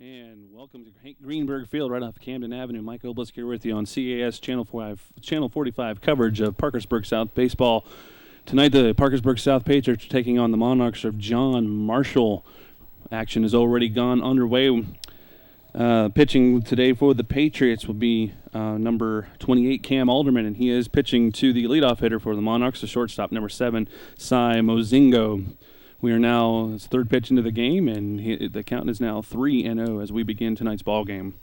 And welcome to Hank Greenberg Field right off Camden Avenue. Mike Oblisk here with you on CAS Channel 45 coverage of Parkersburg South baseball. Tonight the Parkersburg South Patriots are taking on the Monarchs of John Marshall. Action has already gone underway. Pitching today for the Patriots will be number 28, Cam Alderman, and he is pitching to the leadoff hitter for the Monarchs, the shortstop, number 7, Cy Mozingo. We are now his third pitch into the game, and the count is now 3-0 as we begin tonight's ball game.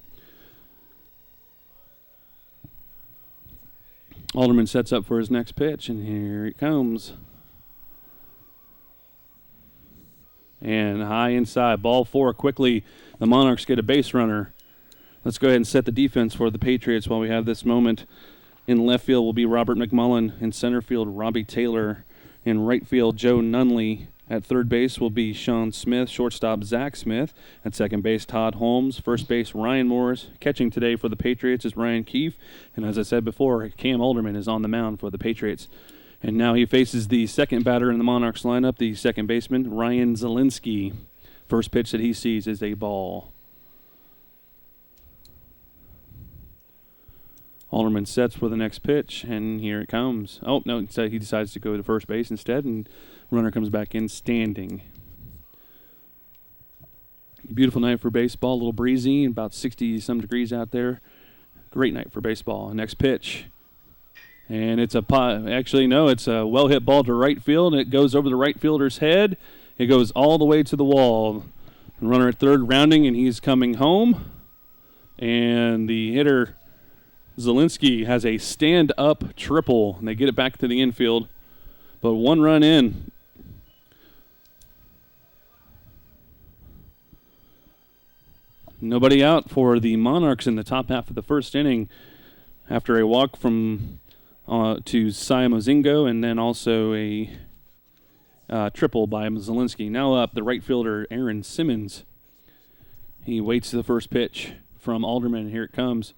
Alderman sets up for his next pitch, and here it comes. And high inside, ball 4 quickly. The Monarchs get a base runner. Let's go ahead and set the defense for the Patriots while we have this moment. In left field will be Robert McMullen. In center field, Robbie Taylor. In right field, Joe Nunley. At third base will be Sean Smith, shortstop Zach Smith. At second base, Todd Holmes. First base, Ryan Morris. Catching today for the Patriots is Ryan Keefe. And as I said before, Cam Alderman is on the mound for the Patriots. And now he faces the second batter in the Monarchs lineup, the second baseman, Ryan Zielinski. First pitch that he sees is a ball. Alderman sets for the next pitch, and here it comes. Oh, no, he decides to go to first base instead, and runner comes back in standing. Beautiful night for baseball, a little breezy, about 60-some degrees out there. Great night for baseball. Next pitch. And it's it's a well-hit ball to right field, and it goes over the right fielder's head. It goes all the way to the wall. The runner at third rounding, and he's coming home. And the hitter, Zielinski, has a stand-up triple, and they get it back to the infield. But one run in. Nobody out for the Monarchs in the top half of the first inning after a walk from to Cy Mozingo, and then also a triple by Zielinski. Now up, the right fielder, Aaron Simmons. He waits the first pitch from Alderman. Here it comes.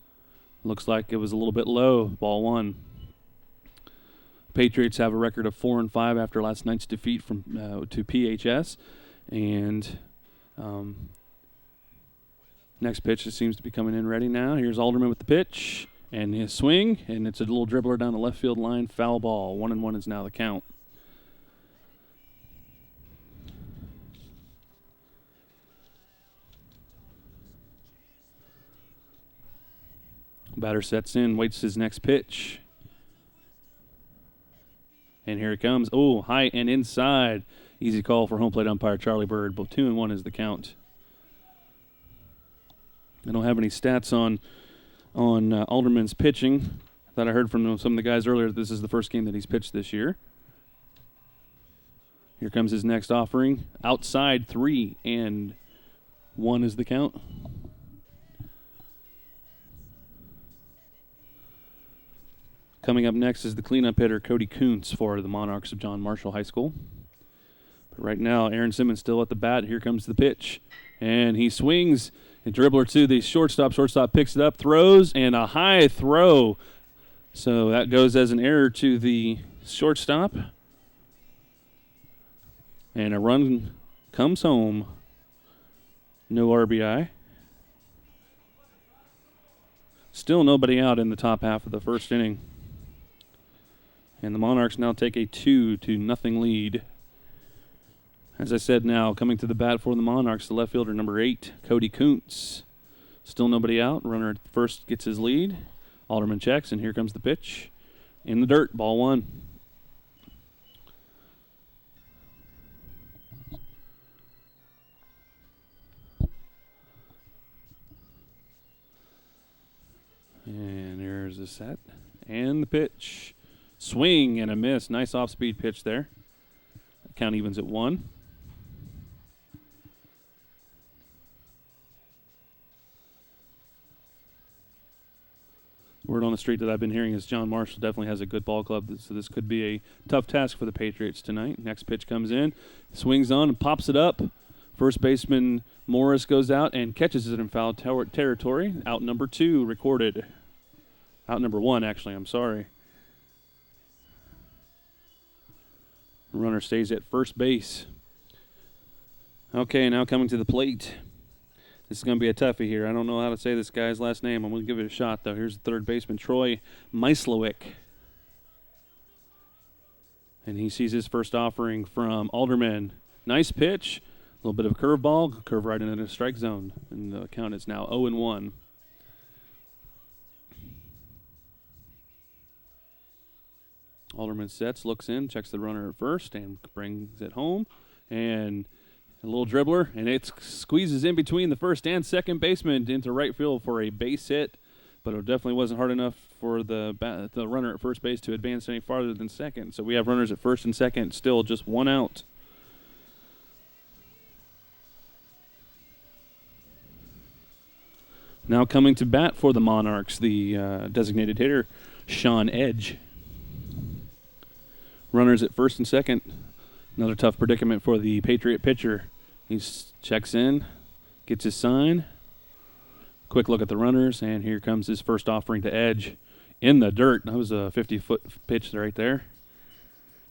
Looks like it was a little bit low. Ball 1. Patriots have a record of 4-5 after last night's defeat to PHS. And next pitch seems to be coming in ready now. Here's Alderman with the pitch. And his swing, and it's a little dribbler down the left field line, foul ball. 1-1 is now the count. Batter sets in, waits his next pitch. And here it comes. Oh, high and inside. Easy call for home plate umpire Charlie Bird. Both 2-1 is the count. I don't have any stats on Alderman's pitching. I thought I heard from some of the guys earlier that this is the first game that he's pitched this year. Here comes his next offering. Outside, 3-1 is the count. Coming up next is the cleanup hitter, Cody Kuntz, for the Monarchs of John Marshall High School. But right now, Aaron Simmons still at the bat. Here comes the pitch. And he swings. A dribbler to the shortstop. Shortstop picks it up, throws, and a high throw. So that goes as an error to the shortstop. And a run comes home. No RBI. Still nobody out in the top half of the first inning. And the Monarchs now take a 2-0 lead. As I said, now coming to the bat for the Monarchs, the left fielder, number 8, Cody Kuntz. Still nobody out. Runner at first gets his lead. Alderman checks, and here comes the pitch. In the dirt, ball 1. And there's the set. And the pitch. Swing and a miss. Nice off-speed pitch there. Count evens at 1. Word on the street that I've been hearing is John Marshall definitely has a good ball club, so this could be a tough task for the Patriots tonight. Next pitch comes in, swings on and pops it up. First baseman Morris goes out and catches it in foul territory. Out number 2 recorded. Out number 1, actually, I'm sorry. Runner stays at first base. Okay, now coming to the plate. This is going to be a toughie here. I don't know how to say this guy's last name. I'm going to give it a shot, though. Here's the third baseman, Troy Meislowick. And he sees his first offering from Alderman. Nice pitch. A little bit of a curveball. Curve right into the strike zone. And the count is now 0-1. Alderman sets, looks in, checks the runner at first, and brings it home. And a little dribbler, and it squeezes in between the first and second baseman into right field for a base hit. But it definitely wasn't hard enough for the runner at first base to advance any farther than second. So we have runners at first and second, still just one out. Now coming to bat for the Monarchs, the designated hitter, Sean Edge. Runners at first and second. Another tough predicament for the Patriot pitcher. He checks in, gets his sign. Quick look at the runners, and here comes his first offering to Edge in the dirt. That was a 50-foot pitch right there.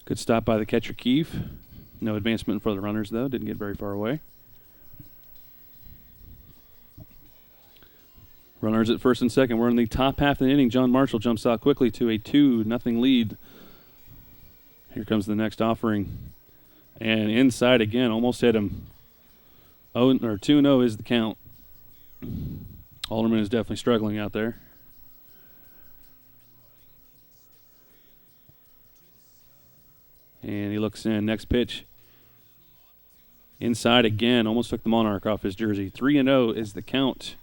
Good stop by the catcher, Keefe. No advancement for the runners, though. Didn't get very far away. Runners at first and second. We're in the top half of the inning. John Marshall jumps out quickly to a 2-0 lead. Here comes the next offering. And inside again, almost hit him. 2-0 is the count. Alderman is definitely struggling out there. And he looks in. Next pitch. Inside again. Almost took the Monarch off his jersey. 3-0 is the count.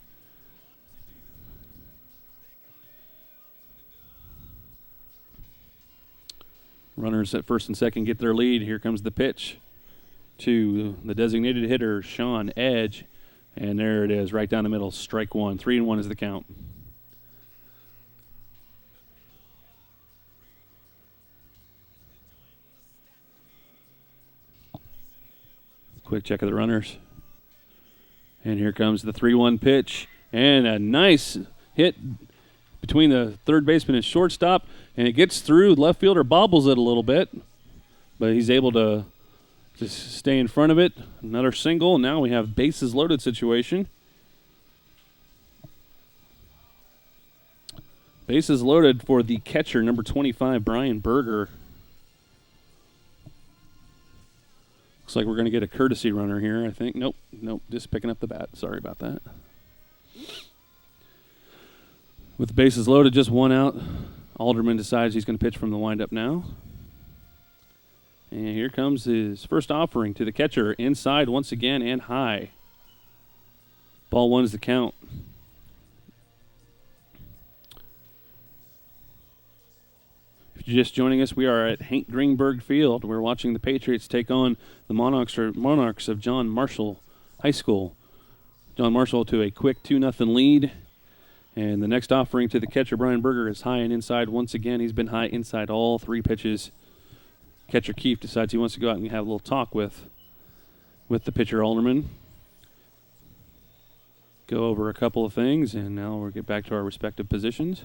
Runners at first and second get their lead. Here comes the pitch to the designated hitter, Sean Edge. And there it is, right down the middle, strike one. 3-1 is the count. Quick check of the runners. And here comes the 3-1 pitch. And a nice hit between the third baseman and shortstop. And it gets through. Left fielder bobbles it a little bit. But he's able to just stay in front of it. Another single. Now we have bases loaded situation. Bases loaded for the catcher, number 25, Brian Berger. Looks like we're going to get a courtesy runner here, I think. Nope, just picking up the bat. Sorry about that. With the bases loaded, just one out, Alderman decides he's going to pitch from the windup now. And here comes his first offering to the catcher, inside once again and high. Ball one is the count. If you're just joining us, we are at Hank Greenberg Field. We're watching the Patriots take on the Monarchs of John Marshall High School. John Marshall to a quick 2-0 lead. And the next offering to the catcher, Brian Berger, is high and inside once again. He's been high inside all three pitches. Catcher Keefe decides he wants to go out and have a little talk with the pitcher, Alderman. Go over a couple of things, and now we'll get back to our respective positions.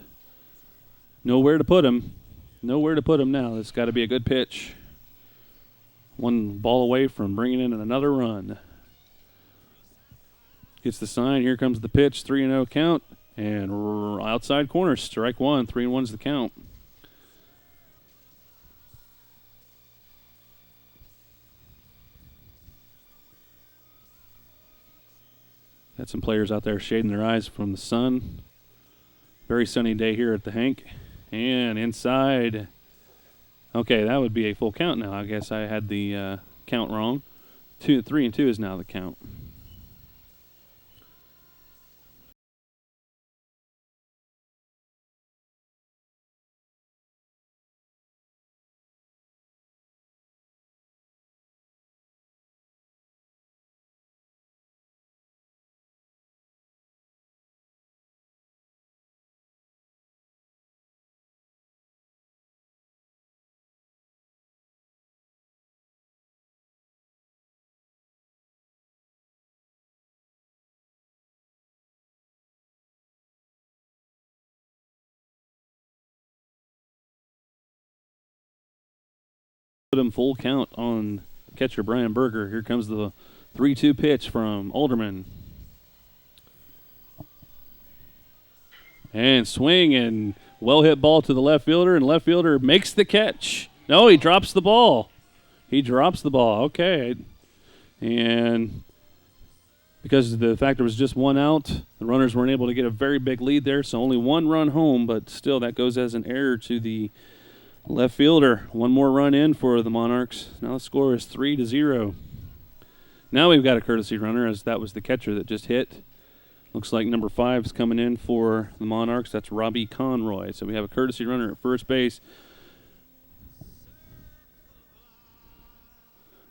Nowhere to put him. Nowhere to put him now. It's got to be a good pitch. One ball away from bringing in another run. Gets the sign. Here comes the pitch. 3-0 count. And outside corner, strike one. 3-1 is the count. Got some players out there shading their eyes from the sun. Very sunny day here at the Hank. And inside. Okay, that would be a full count now. I guess I had the count wrong. 3-2 is now the count. Put him full count on catcher Brian Berger. Here comes the 3-2 pitch from Alderman. And swing and well-hit ball to the left fielder, and left fielder makes the catch. No, he drops the ball. He drops the ball. Okay. And because of the fact there was just one out, the runners weren't able to get a very big lead there, so only one run home, but still that goes as an error to the left fielder. One more run in for the Monarchs. Now the score is 3-0. Now we've got a courtesy runner, as that was the catcher that just hit. Looks like number 5 is coming in for the Monarchs. That's Robbie Conroy. So we have a courtesy runner at first base.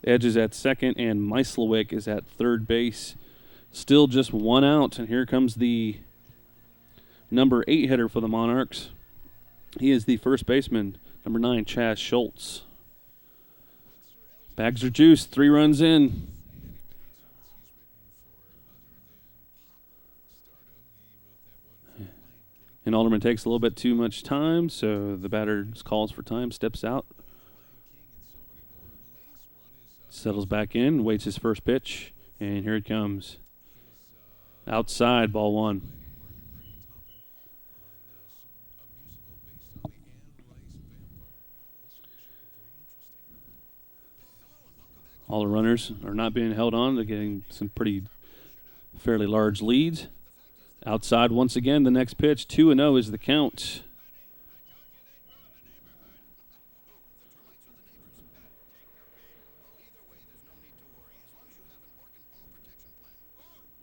Edge is at second, and Meislewick is at third base. Still just one out, and here comes the number 8 hitter for the Monarchs. He is the first baseman, number 9, Chaz Schultz. Bags are juiced, 3 runs in. And Alderman takes a little bit too much time, so the batter calls for time, steps out. Settles back in, waits his first pitch, and here it comes. Outside, ball 1. All the runners are not being held on. They're getting some pretty fairly large leads. Outside once again, the next pitch. 2-0 is the count.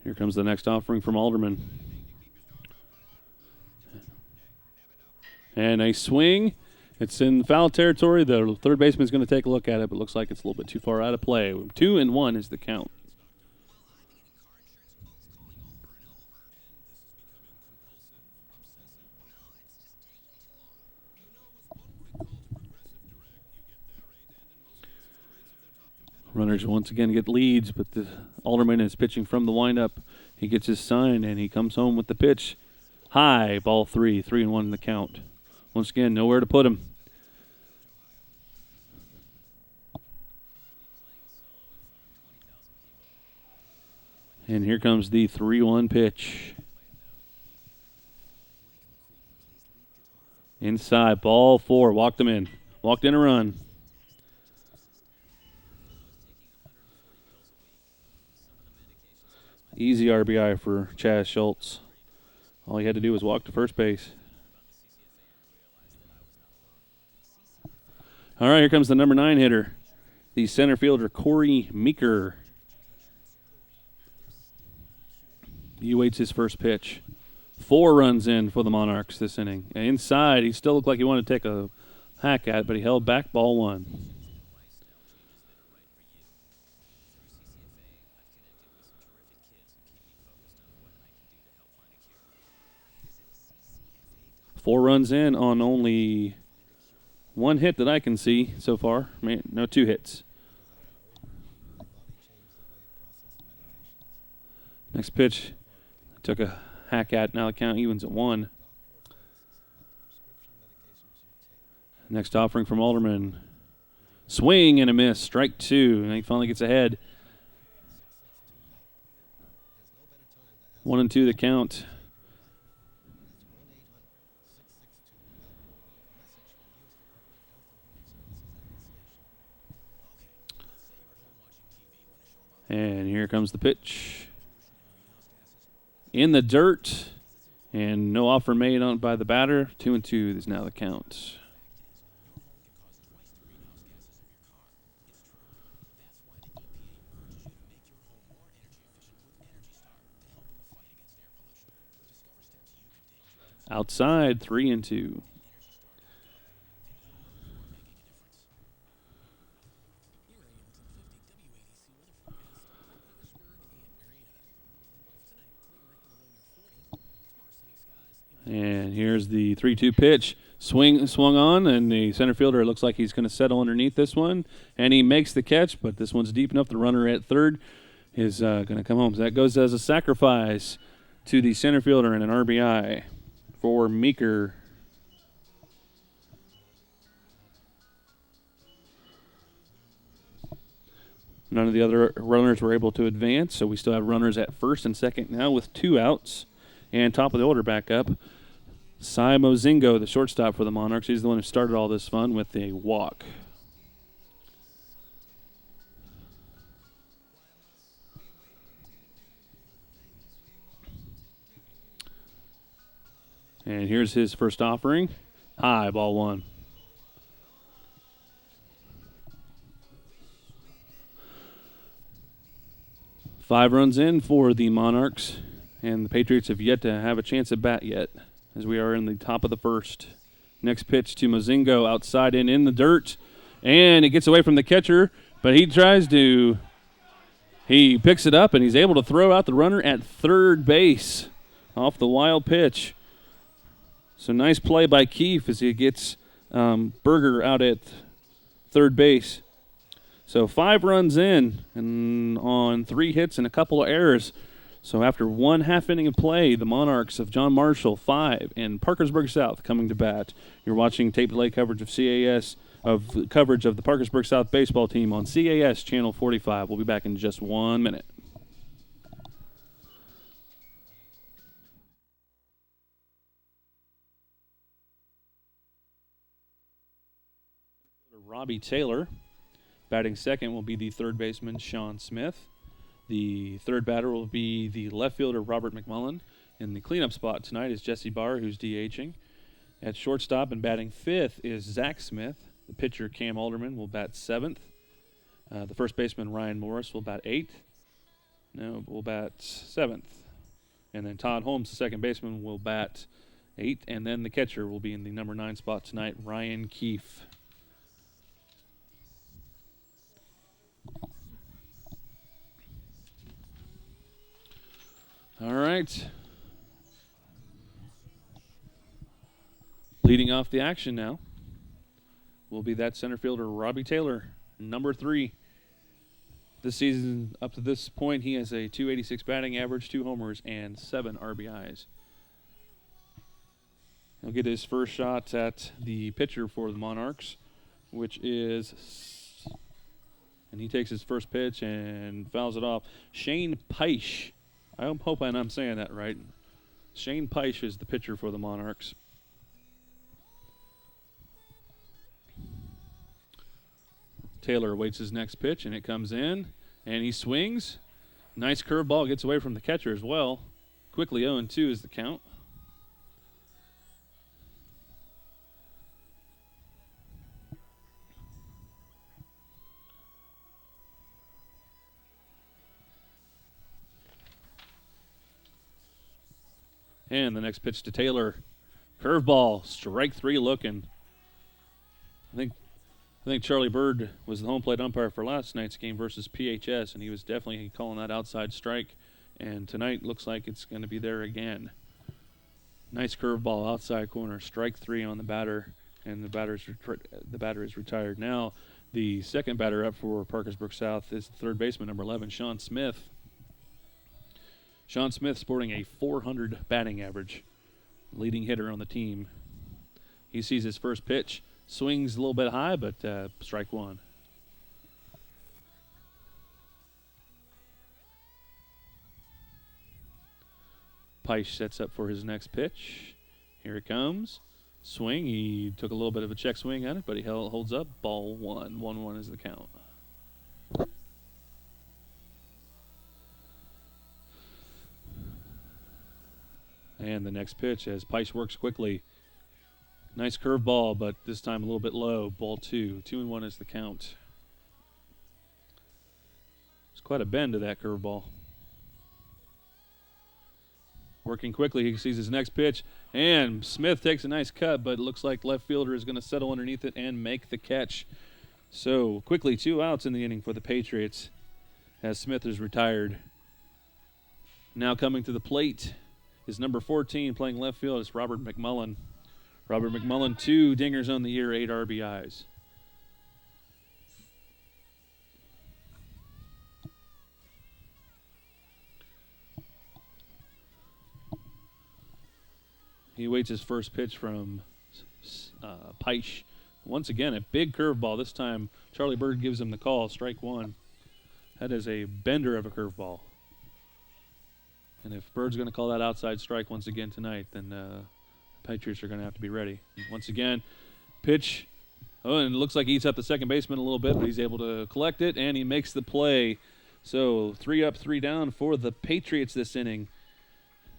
Here comes the next offering from Alderman. And a swing. It's in foul territory. The third baseman is going to take a look at it, but looks like it's a little bit too far out of play. 2-1 is the count. Runners once again get leads, but the Alderman is pitching from the windup. He gets his sign, and he comes home with the pitch. High, ball 3, 3-1 in the count. Once again, nowhere to put him. And here comes the 3-1 pitch. Inside, ball 4, walked him in. Walked in a run. Easy RBI for Chaz Schultz. All he had to do was walk to first base. All right, here comes the number 9 hitter, the center fielder, Corey Meeker. He waits his first pitch. 4 runs in for the Monarchs this inning. And inside, he still looked like he wanted to take a hack at it, but he held back, ball 1. Four runs in on only 1 hit that I can see so far. No, 2 hits. Next pitch, took a hack at. Now the count evens at 1. Next offering from Alderman. Swing and a miss. Strike 2. And he finally gets ahead. 1-2 the count. And here comes the pitch. In the dirt. And no offer made on by the batter. 2-2 is now the count. Outside, 3-2. And here's the 3-2 pitch. Swung on, and the center fielder looks like he's going to settle underneath this one. And he makes the catch, but this one's deep enough. The runner at third is going to come home. So that goes as a sacrifice to the center fielder and an RBI for Meeker. None of the other runners were able to advance, so we still have runners at first and second now with 2 outs. And top of the order back up, Cy Mozingo, the shortstop for the Monarchs. He's the one who started all this fun with a walk. And here's his first offering. High, ball one. Five runs in for the Monarchs, and the Patriots have yet to have a chance at bat yet, as we are in the top of the first. Next pitch to Mozingo, outside and in the dirt, and it gets away from the catcher, but he picks it up, and he's able to throw out the runner at third base off the wild pitch. So nice play by Keefe as he gets Berger out at third base. So 5 runs in and on 3 hits and a couple of errors. So after 1 half inning of play, the Monarchs of John Marshall 5 and Parkersburg South coming to bat. You're watching tape delay coverage of coverage of the Parkersburg South baseball team on CAS Channel 45. We'll be back in just 1 minute. Robbie Taylor. Batting second will be the third baseman, Sean Smith. The third batter will be the left fielder, Robert McMullen. In the cleanup spot tonight is Jesse Barr, who's DHing. At shortstop and batting fifth is Zach Smith. The pitcher, Cam Alderman, will bat seventh. The first baseman, Ryan Morris, will bat seventh. And then Todd Holmes, the second baseman, will bat 8th. And then the catcher will be in the number 9 spot tonight, Ryan Keefe. All right. Leading off the action now will be that center fielder, Robbie Taylor, number 3. This season, up to this point, he has a .286 batting average, 2 homers, and 7 RBIs. He'll get his first shot at the pitcher for the Monarchs, which is, and he takes his first pitch and fouls it off. Shane Peisch. I hope I'm saying that right. Shane Peisch is the pitcher for the Monarchs. Taylor awaits his next pitch, and it comes in, and he swings. Nice curveball, gets away from the catcher as well. Quickly 0-2 is the count. And the next pitch to Taylor. Curveball, strike 3 looking. I think Charlie Bird was the home plate umpire for last night's game versus PHS, and he was definitely calling that outside strike. And tonight looks like it's going to be there again. Nice curveball, outside corner, strike 3 on the batter, and the batter is retired. Now the second batter up for Parkersburg South is third baseman, number 11, Sean Smith. Sean Smith sporting a .400 batting average, leading hitter on the team. He sees his first pitch, swings a little bit high, but strike 1. Peisch sets up for his next pitch. Here it comes. Swing. He took a little bit of a check swing at it, but he holds up. Ball 1. 1-1 is the count. And the next pitch as Peisch works quickly. Nice curveball, but this time a little bit low. Ball 2. 2-1 is the count. There's quite a bend to that curveball. Working quickly, he sees his next pitch, and Smith takes a nice cut, but it looks like left fielder is going to settle underneath it and make the catch. So quickly, 2 outs in the inning for the Patriots as Smith is retired. Now coming to the plate is number 14 playing left field. It's Robert McMullen. Robert McMullen, 2 dingers on the year, 8 RBIs. He awaits his first pitch from Peisch. Once again, a big curveball. This time, Charlie Bird gives him the call, strike 1. That is a bender of a curveball. And if Bird's going to call that outside strike once again tonight, then Patriots are going to have to be ready. Once again, pitch. Oh, and it looks like he eats up the second baseman a little bit, but he's able to collect it, and he makes the play. So 3 up, 3 down for the Patriots this inning.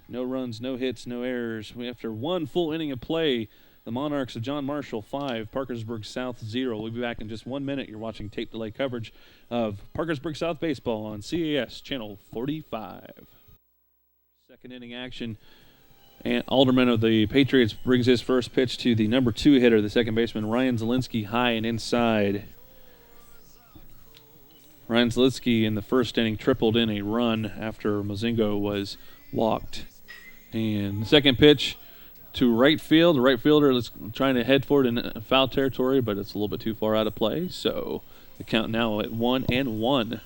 No runs, no hits, no errors. After 1 full inning of play, the Monarchs of John Marshall 5, Parkersburg South 0. We'll be back in just 1 minute. You're watching tape delay coverage of Parkersburg South Baseball on CAS Channel 45. Second inning action. And Alderman of the Patriots brings his first pitch to the number 2 hitter, the second baseman, Ryan Zielinski, high and inside. Ryan Zielinski in the first inning tripled in a run after Mozingo was walked. And the second pitch to right field. The right fielder is trying to head for it in foul territory, but it's a little bit too far out of play. So the count now at 1-1.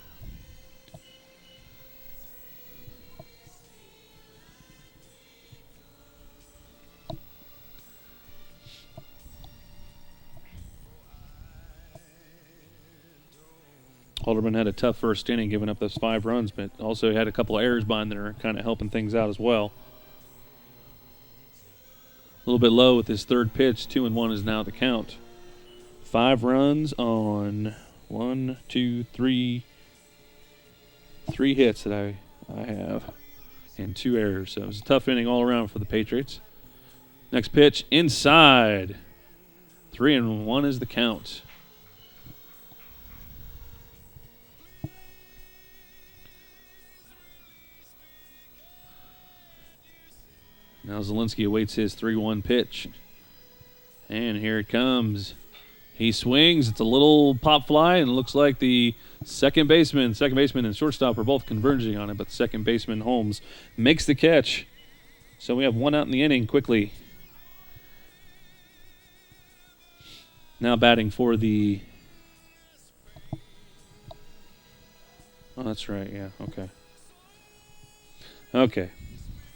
Alderman had a tough first inning, giving up those 5 runs, but also had a couple of errors behind that are kind of helping things out as well. A little bit low with his third pitch. 2-1 is now the count. 5 runs on 1, 2, 3 hits that I have, and 2 errors. So it was a tough inning all around for the Patriots. Next pitch inside. 3-1 is the count. Now Zielinski awaits his 3-1 pitch. And here it comes. He swings. It's a little pop fly, and it looks like the second baseman and shortstop are both converging on it, but second baseman Holmes makes the catch. So we have 1 out in the inning quickly. Now batting for the... Oh, that's right. Yeah, okay. Okay.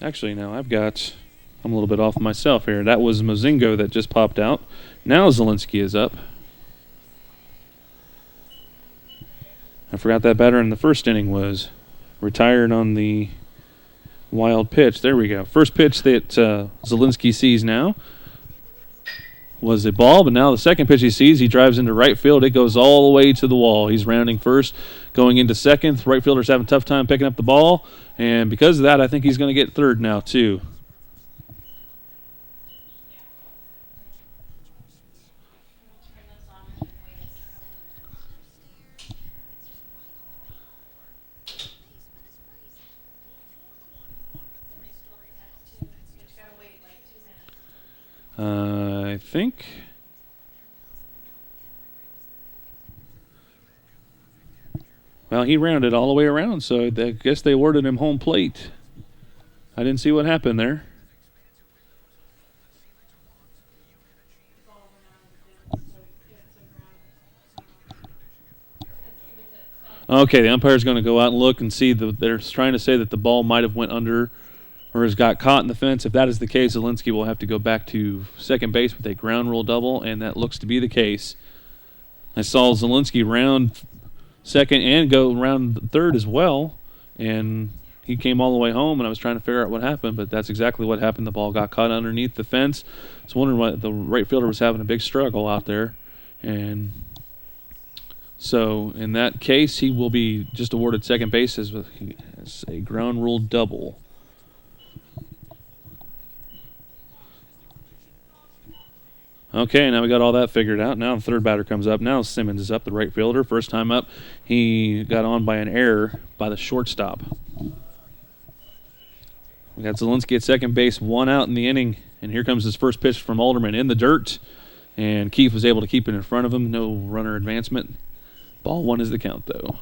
Actually, now I'm a little bit off myself here. That was Mozingo that just popped out. Now Zielinski is up. I forgot that batter in the first inning was retired on the wild pitch. There we go. First pitch that Zielinski sees now was a ball, but now the second pitch he sees, he drives into right field. It goes all the way to the wall. He's rounding first, going into second. Right fielder's having a tough time picking up the ball, and because of that, I think he's going to get third now too. I think. Well, he rounded all the way around, so I guess they awarded him home plate. I didn't see what happened there. Okay, the umpire's going to go out and look and see. They're trying to say that the ball might have went under or has got caught in the fence. If that is the case, Zielinski will have to go back to second base with a ground rule double, and that looks to be the case. I saw Zielinski round second and go round third as well, and he came all the way home, and I was trying to figure out what happened, but that's exactly what happened. The ball got caught underneath the fence. I was wondering why the right fielder was having a big struggle out there, and so in that case, he will be just awarded second base as a ground rule double. Okay, now we got all that figured out. Now the third batter comes up. Now Simmons is up, the right fielder. First time up, he got on by an error by the shortstop. We got Zielinski at second base, 1 out in the inning. And here comes his first pitch from Alderman in the dirt. And Keefe was able to keep it in front of him. No runner advancement. Ball 1 is the count, though.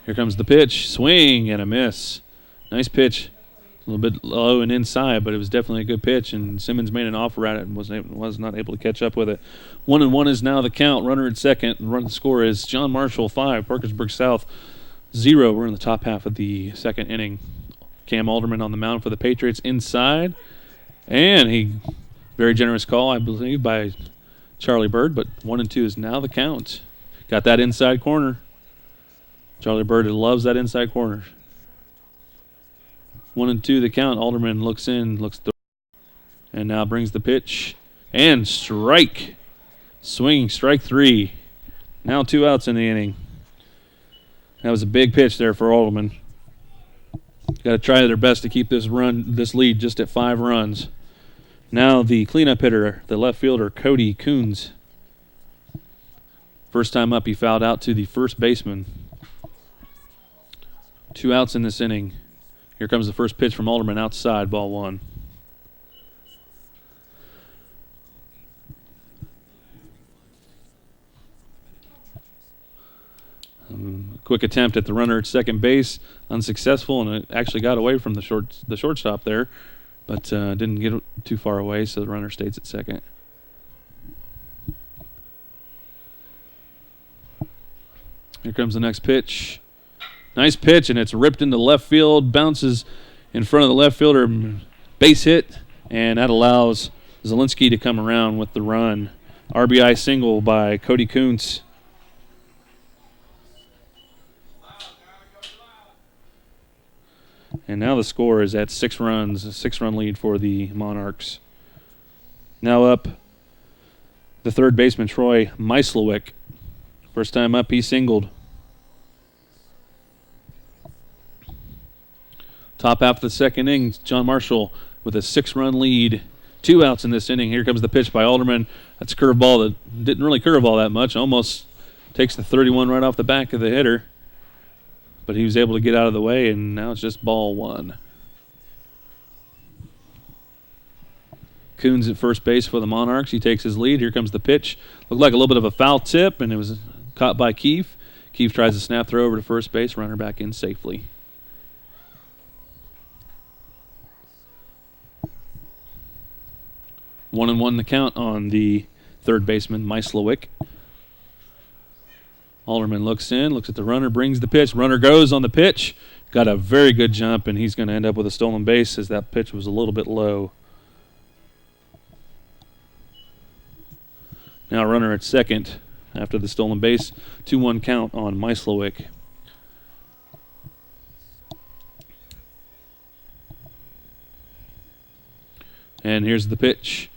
Here comes the pitch. Swing and a miss. Nice pitch. A little bit low and inside, but it was definitely a good pitch, and Simmons made an offer at it and was not able to catch up with it. 1-1 is now the count. Runner at second. The score is John Marshall 5, Parkersburg South 0. We're in the top half of the second inning. Cam Alderman on the mound for the Patriots inside, and very generous call, I believe, by Charlie Bird, but 1-2 is now the count. Got that inside corner. Charlie Bird loves that inside corner. 1-2 the count. Alderman looks in, and now brings the pitch. And strike. Swinging strike 3. Now 2 outs in the inning. That was a big pitch there for Alderman. Got to try their best to keep this lead just at 5 runs. Now the cleanup hitter, the left fielder, Cody Coons. First time up, he fouled out to the first baseman. 2 outs in this inning. Here comes the first pitch from Alderman outside, ball 1. Quick attempt at the runner at second base, unsuccessful, and it actually got away from the shortstop there, but didn't get too far away, so the runner stays at second. Here comes the next pitch. Nice pitch, and it's ripped into left field, bounces in front of the left fielder, base hit, and that allows Zielinski to come around with the run. RBI single by Cody Kuntz. And now the score is at 6 runs, a 6-run lead for the Monarchs. Now up, the third baseman, Troy Meislowick. First time up, he singled. Top half of the second inning, John Marshall with a 6-run lead. 2 outs in this inning. Here comes the pitch by Alderman. That's a curveball that didn't really curve all that much. Almost takes the 31 right off the back of the hitter. But he was able to get out of the way, and now it's just ball 1. Coons at first base for the Monarchs. He takes his lead. Here comes the pitch. Looked like a little bit of a foul tip, and it was caught by Keefe. Keefe tries to snap throw over to first base. Runner back in safely. 1-1 the count on the third baseman, Meislowick. Alderman looks in, looks at the runner, brings the pitch. Runner goes on the pitch. Got a very good jump, and he's going to end up with a stolen base as that pitch was a little bit low. Now runner at second after the stolen base. 2-1 count on Meislowick. And here's the pitch.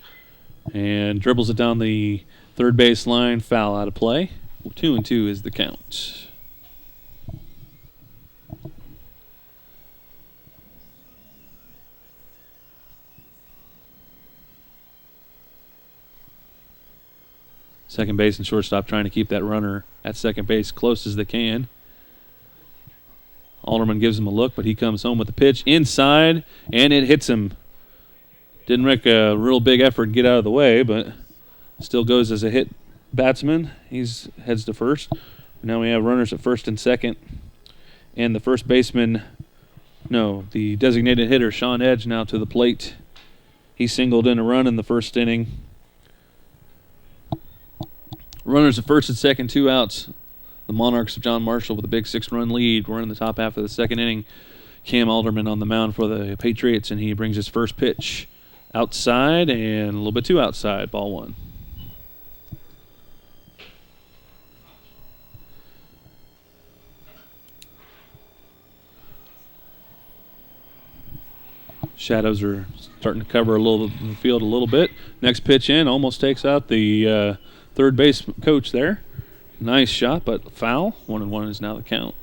And dribbles it down the third base line. Foul out of play. 2-2 is the count. Second base and shortstop trying to keep that runner at second base close as they can. Alderman gives him a look, but he comes home with the pitch inside, and it hits him. Didn't make a real big effort to get out of the way, but still goes as a hit batsman. He's heads to first. Now we have runners at first and second. And the first baseman, the designated hitter, Sean Edge, now to the plate. He singled in a run in the first inning. Runners at first and second, 2 outs. The Monarchs of John Marshall with a big 6-run lead. We're in the top half of the second inning. Cam Alderman on the mound for the Patriots, and he brings his first pitch outside and a little bit too outside, ball 1. Shadows are starting to cover the field a little bit. Next pitch in, almost takes out the third base coach there. Nice shot, but foul. 1-1 is now the count.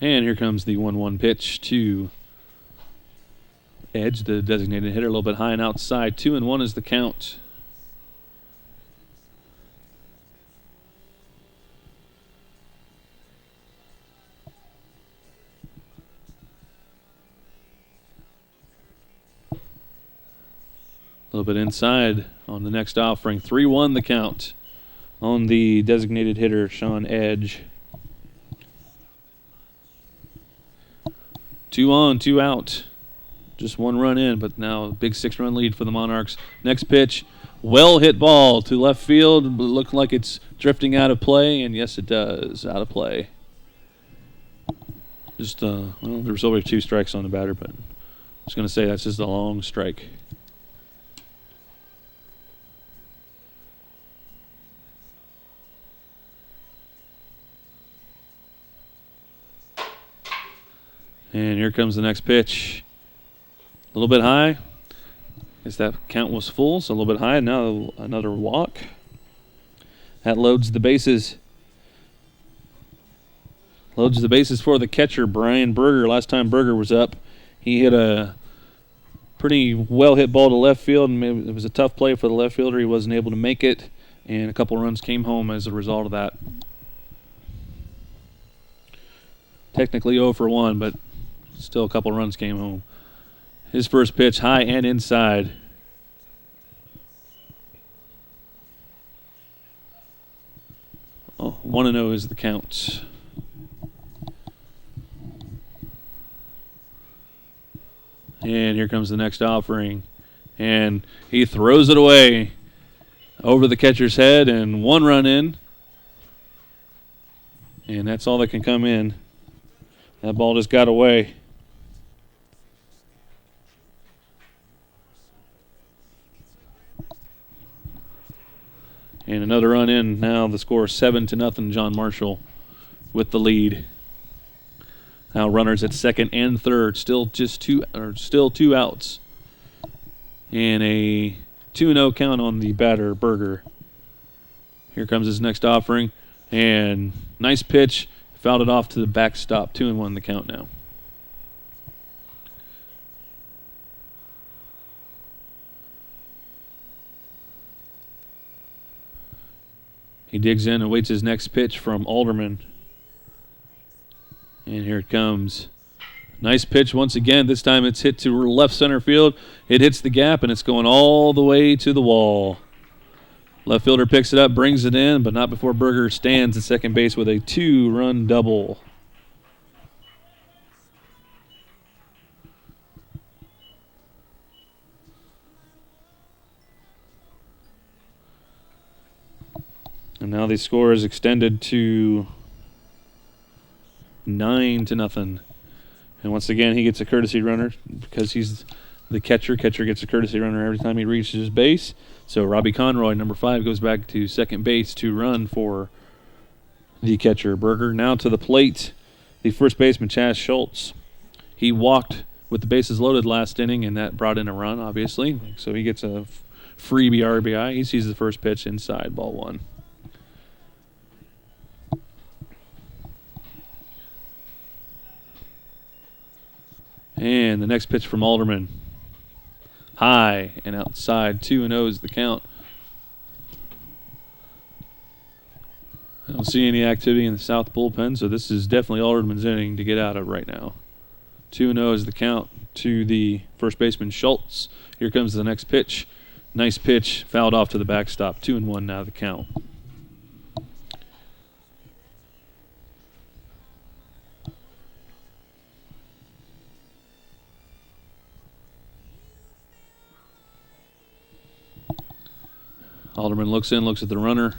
And here comes the 1-1 pitch to Edge, the designated hitter, a little bit high and outside. 2-1 is the count. A little bit inside on the next offering. 3-1 the count on the designated hitter, Sean Edge. 2 on, 2 out. Just 1 run in, but now a big 6-run lead for the Monarchs. Next pitch, Well hit ball to left field. Looked like it's drifting out of play, and yes, it does. Out of play. Just, well, there was only 2 strikes on the batter, but I was going to say that's just a long strike. And here comes the next pitch. A little bit high. Guess that count was full, so a little bit high. Now another walk. That loads the bases. Loads the bases for the catcher, Brian Berger. Last time Berger was up, he hit a pretty well-hit ball to left field, and it was a tough play for the left fielder. He wasn't able to make it, and a couple runs came home as a result of that. Technically 0 for 1, but still a couple runs came home. His first pitch, high and inside. Oh, 1-0 is the count. And here comes the next offering. And he throws it away over the catcher's head, and 1 run in. And that's all that can come in. That ball just got away. And another run in. Now the score is 7-0. John Marshall with the lead. Now runners at second and third. Still 2 outs. And a 2-0 count on the batter, Berger. Here comes his next offering. And nice pitch. Fouled it off to the backstop. 2-1 the count now. He digs in and waits his next pitch from Alderman. And here it comes. Nice pitch once again. This time it's hit to left center field. It hits the gap, and it's going all the way to the wall. Left fielder picks it up, brings it in, but not before Berger stands at second base with a 2-run double. And now the score is extended to 9-0. And once again, he gets a courtesy runner because he's the catcher. Catcher gets a courtesy runner every time he reaches his base. So Robbie Conroy, number 5, goes back to second base to run for the catcher, Berger. Now to the plate, the first baseman, Chaz Schultz. He walked with the bases loaded last inning, and that brought in a run, obviously. So he gets a freebie RBI. He sees the first pitch inside, ball 1. And the next pitch from Alderman. High and outside. 2-0 is the count. I don't see any activity in the south bullpen, so this is definitely Alderman's inning to get out of right now. 2-0 is the count to the first baseman, Schultz. Here comes the next pitch. Nice pitch. Fouled off to the backstop. 2-1 now the count. Alderman looks in, looks at the runner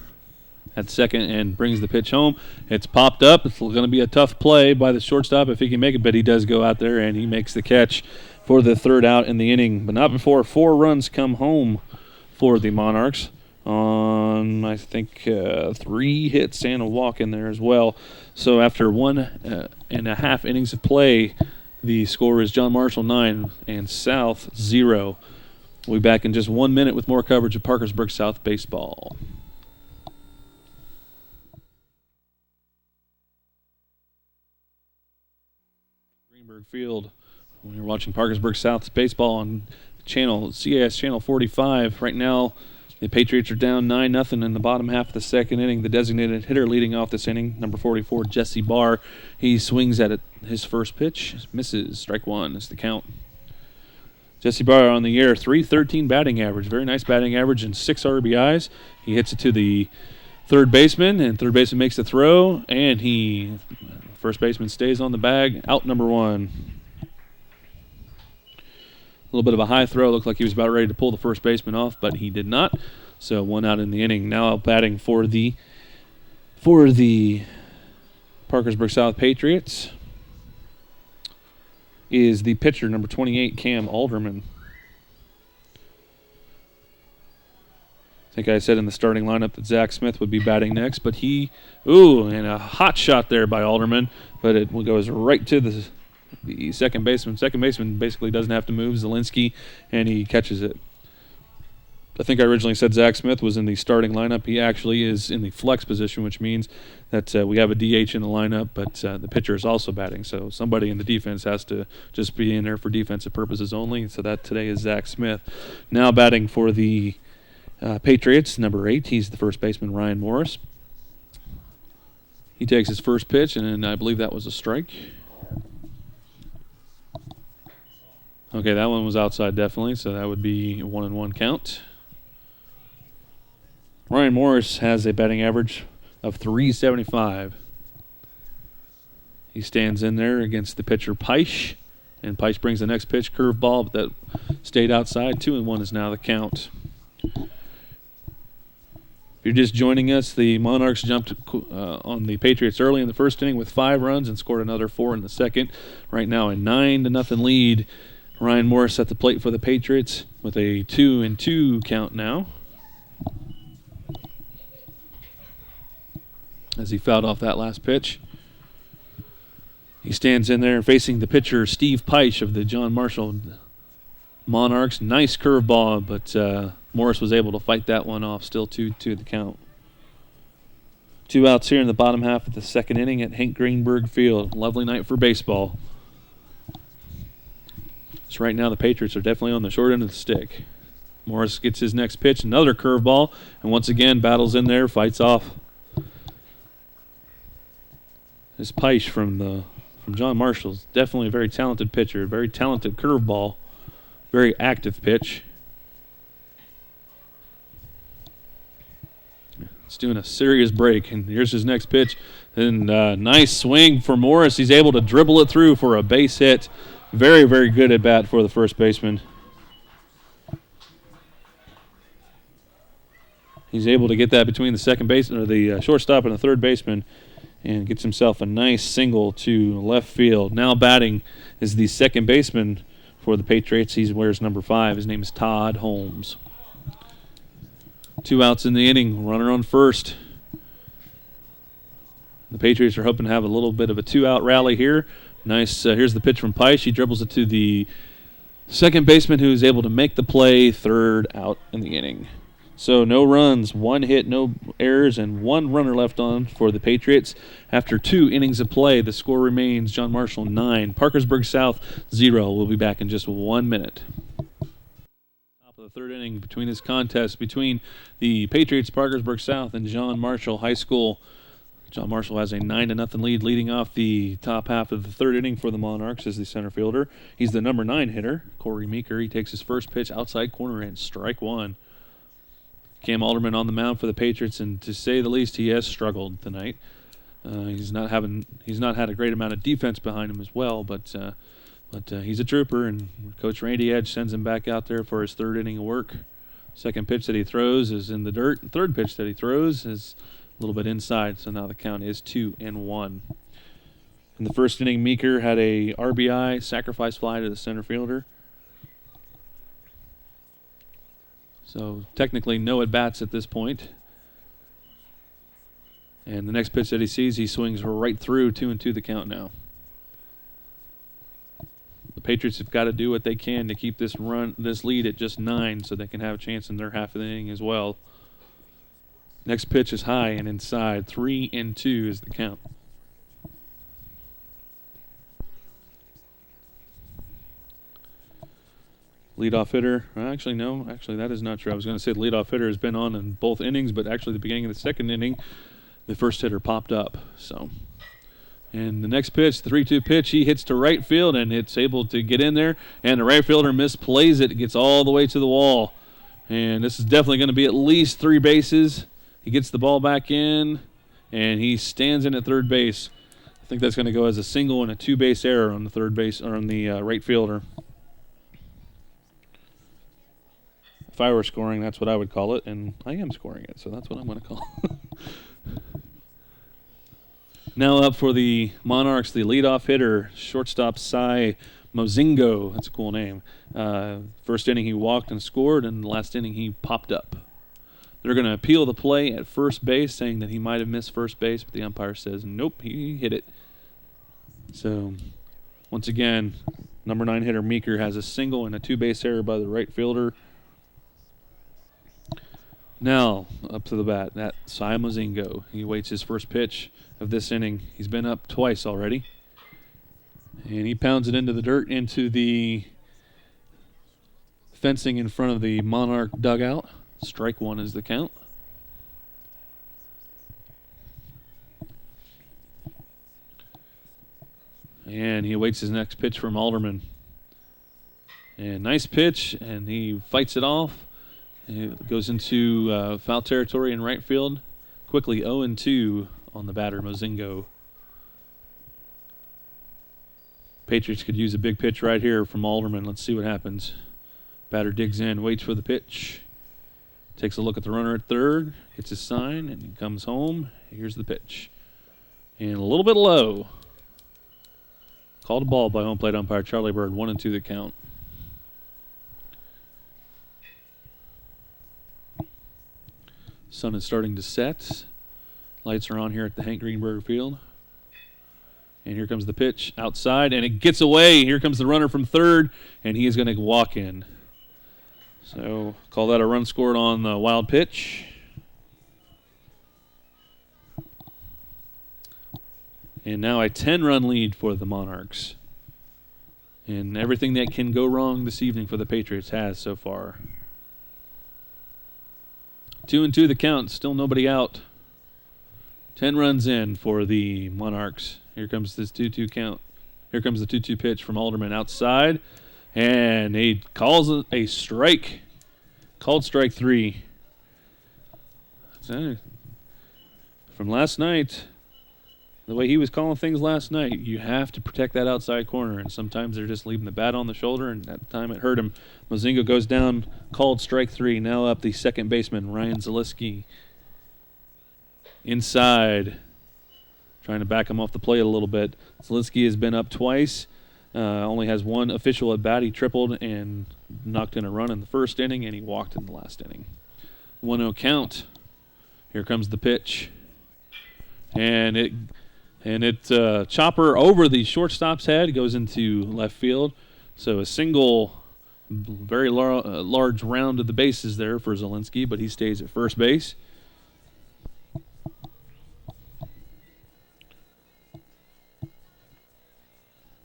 at second, and brings the pitch home. It's popped up. It's going to be a tough play by the shortstop if he can make it, but he does go out there, and he makes the catch for the third out in the inning. But not before 4 runs come home for the Monarchs on, I think, 3 hits and a walk in there as well. So after 1.5 innings of play, the score is John Marshall 9 and South 0. We'll be back in just 1 minute with more coverage of Parkersburg South baseball. Greenberg Field. When you're watching Parkersburg South baseball on CAS Channel 45. Right now, the Patriots are down 9-0 in the bottom half of the second inning. The designated hitter leading off this inning, number 44, Jesse Barr. He swings at his first pitch, misses. Strike 1 is the count. Jesse Barr on the year, .313 batting average. Very nice batting average and 6 RBIs. He hits it to the third baseman, and third baseman makes the throw, and first baseman stays on the bag. Out number 1. little bit of a high throw. Looked like he was about ready to pull the first baseman off, but he did not. So 1 out in the inning. Now batting for the Parkersburg South Patriots is the pitcher, number 28, Cam Alderman. I think I said in the starting lineup that Zach Smith would be batting next, but and a hot shot there by Alderman, but it goes right to the second baseman. Second baseman basically doesn't have to move, Zielinski, and he catches it. I think I originally said Zach Smith was in the starting lineup. He actually is in the flex position, which means that we have a DH in the lineup, but the pitcher is also batting. So somebody in the defense has to just be in there for defensive purposes only. So that today is Zach Smith. Now batting for the Patriots, number 8. He's the first baseman, Ryan Morris. He takes his first pitch, and I believe that was a strike. Okay, that one was outside definitely, so that would be a 1-1 count. Ryan Morris has a batting average of .375. He stands in there against the pitcher Peisch, and Peisch brings the next pitch, curveball, but that stayed outside. 2-1 is now the count. If you're just joining us, the Monarchs jumped on the Patriots early in the first inning with 5 runs and scored another 4 in the second. Right now a 9-0 lead. Ryan Morris at the plate for the Patriots with a 2-2 count now, as he fouled off that last pitch. He stands in there facing the pitcher Steve Peisch of the John Marshall Monarchs. Nice curveball, but Morris was able to fight that one off. Still 2-2 the count. 2 outs here in the bottom half of the second inning at Hank Greenberg Field. Lovely night for baseball. So right now the Patriots are definitely on the short end of the stick. Morris gets his next pitch, another curveball, and once again battles in there, fights off. This Peisch from John Marshall is definitely a very talented pitcher, very talented curveball, very active pitch. It's doing a serious break, and here's his next pitch. And nice swing for Morris. He's able to dribble it through for a base hit. Very, very good at bat for the first baseman. He's able to get that between the second baseman or the shortstop and the third baseman, and gets himself a nice single to left field. Now batting is the second baseman for the Patriots. He wears number 5. His name is Todd Holmes. 2 outs in the inning. Runner on first. The Patriots are hoping to have a little bit of a 2-out rally here. Nice. Here's the pitch from Peisch. He dribbles it to the second baseman, who is able to make the play. 3rd out in the inning. So no runs, 1 hit, no errors, and 1 runner left on for the Patriots. After 2 innings of play, the score remains John Marshall 9, Parkersburg South 0. We'll be back in just 1 minute. Top of the 3rd inning between this contest between the Patriots, Parkersburg South, and John Marshall High School. John Marshall has a 9-0 lead, leading off the top half of the 3rd inning for the Monarchs as the center fielder. He's the number 9 hitter, Corey Meeker. He takes his first pitch outside corner and strike 1. Cam Alderman on the mound for the Patriots, and to say the least, he has struggled tonight. He's not had a great amount of defense behind him as well, but he's a trooper, and Coach Randy Edge sends him back out there for his 3rd inning of work. Second pitch that he throws is in the dirt. Third pitch that he throws is a little bit inside, so now the count is 2-1. In the first inning, Meeker had a RBI sacrifice fly to the center fielder. So technically no at-bats at this point. And the next pitch that he sees, he swings right through. 2-2 the count now. The Patriots have got to do what they can to keep this lead at just 9 so they can have a chance in their half of the inning as well. Next pitch is high and inside. 3-2 is the count. Leadoff hitter. Actually, no. Actually, that is not true. I was going to say the leadoff hitter has been on in both innings, but actually the beginning of the second inning, the first hitter popped up. So, and the next pitch, the 3-2 pitch, he hits to right field, and it's able to get in there, and the right fielder misplays it. It gets all the way to the wall. And this is definitely going to be at least 3 bases. He gets the ball back in, and he stands in at third base. I think that's going to go as a single and a 2-base error on the third base or on the right fielder. if I were scoring, that's what I would call it, and I am scoring it, so that's what I'm going to call it. Now up for the Monarchs, the leadoff hitter, shortstop Cy Mozingo. That's a cool name. First inning he walked and scored, and the last inning he popped up. They're going to appeal the play at first base, saying that he might have missed first base, but the umpire says, nope, he hit it. So, once again, number 9 hitter Meeker has a single and a 2-base error by the right fielder. Now, up to the bat, that Cy Mozingo. He waits his first pitch of this inning. He's been up twice already. And he pounds it into the dirt, into the fencing in front of the Monarch dugout. Strike one is the count. And he awaits his next pitch from Alderman. And nice pitch, and he fights it off. It goes into foul territory in right field. Quickly 0-2 on the batter, Mozingo. Patriots could use a big pitch right here from Alderman. Let's see what happens. Batter digs in, waits for the pitch. Takes a look at the runner at third, gets his sign, and he comes home. Here's the pitch. And a little bit low. Called a ball by home plate umpire Charlie Bird. 1-2 the count. Sun is starting to set. Lights are on here at the Hank Greenberg Field. And here comes the pitch outside, and it gets away. Here comes the runner from third, and he is going to walk in. So call that a run scored on the wild pitch. And now a 10-run lead for the Monarchs. And everything that can go wrong this evening for the Patriots has so far. 2-2 the count, still nobody out. 10 runs in for the Monarchs. Here comes this 2-2 count. Here comes the 2-2 pitch from Alderman outside. And he calls a strike. Called strike 3. So, from last night, the way he was calling things last night, you have to protect that outside corner. And sometimes they're just leaving the bat on the shoulder, and at the time it hurt him. Mozingo goes down, called strike 3. Now up the second baseman, Ryan Zaleski. Inside. Trying to back him off the plate a little bit. Zaleski has been up twice. Only has one official at bat. He tripled and knocked in a run in the first inning, and he walked in the last inning. 1-0 count. Here comes the pitch. And it chopper over the shortstop's head, goes into left field. So a single, very large round of the bases there for Zielinski, but he stays at first base.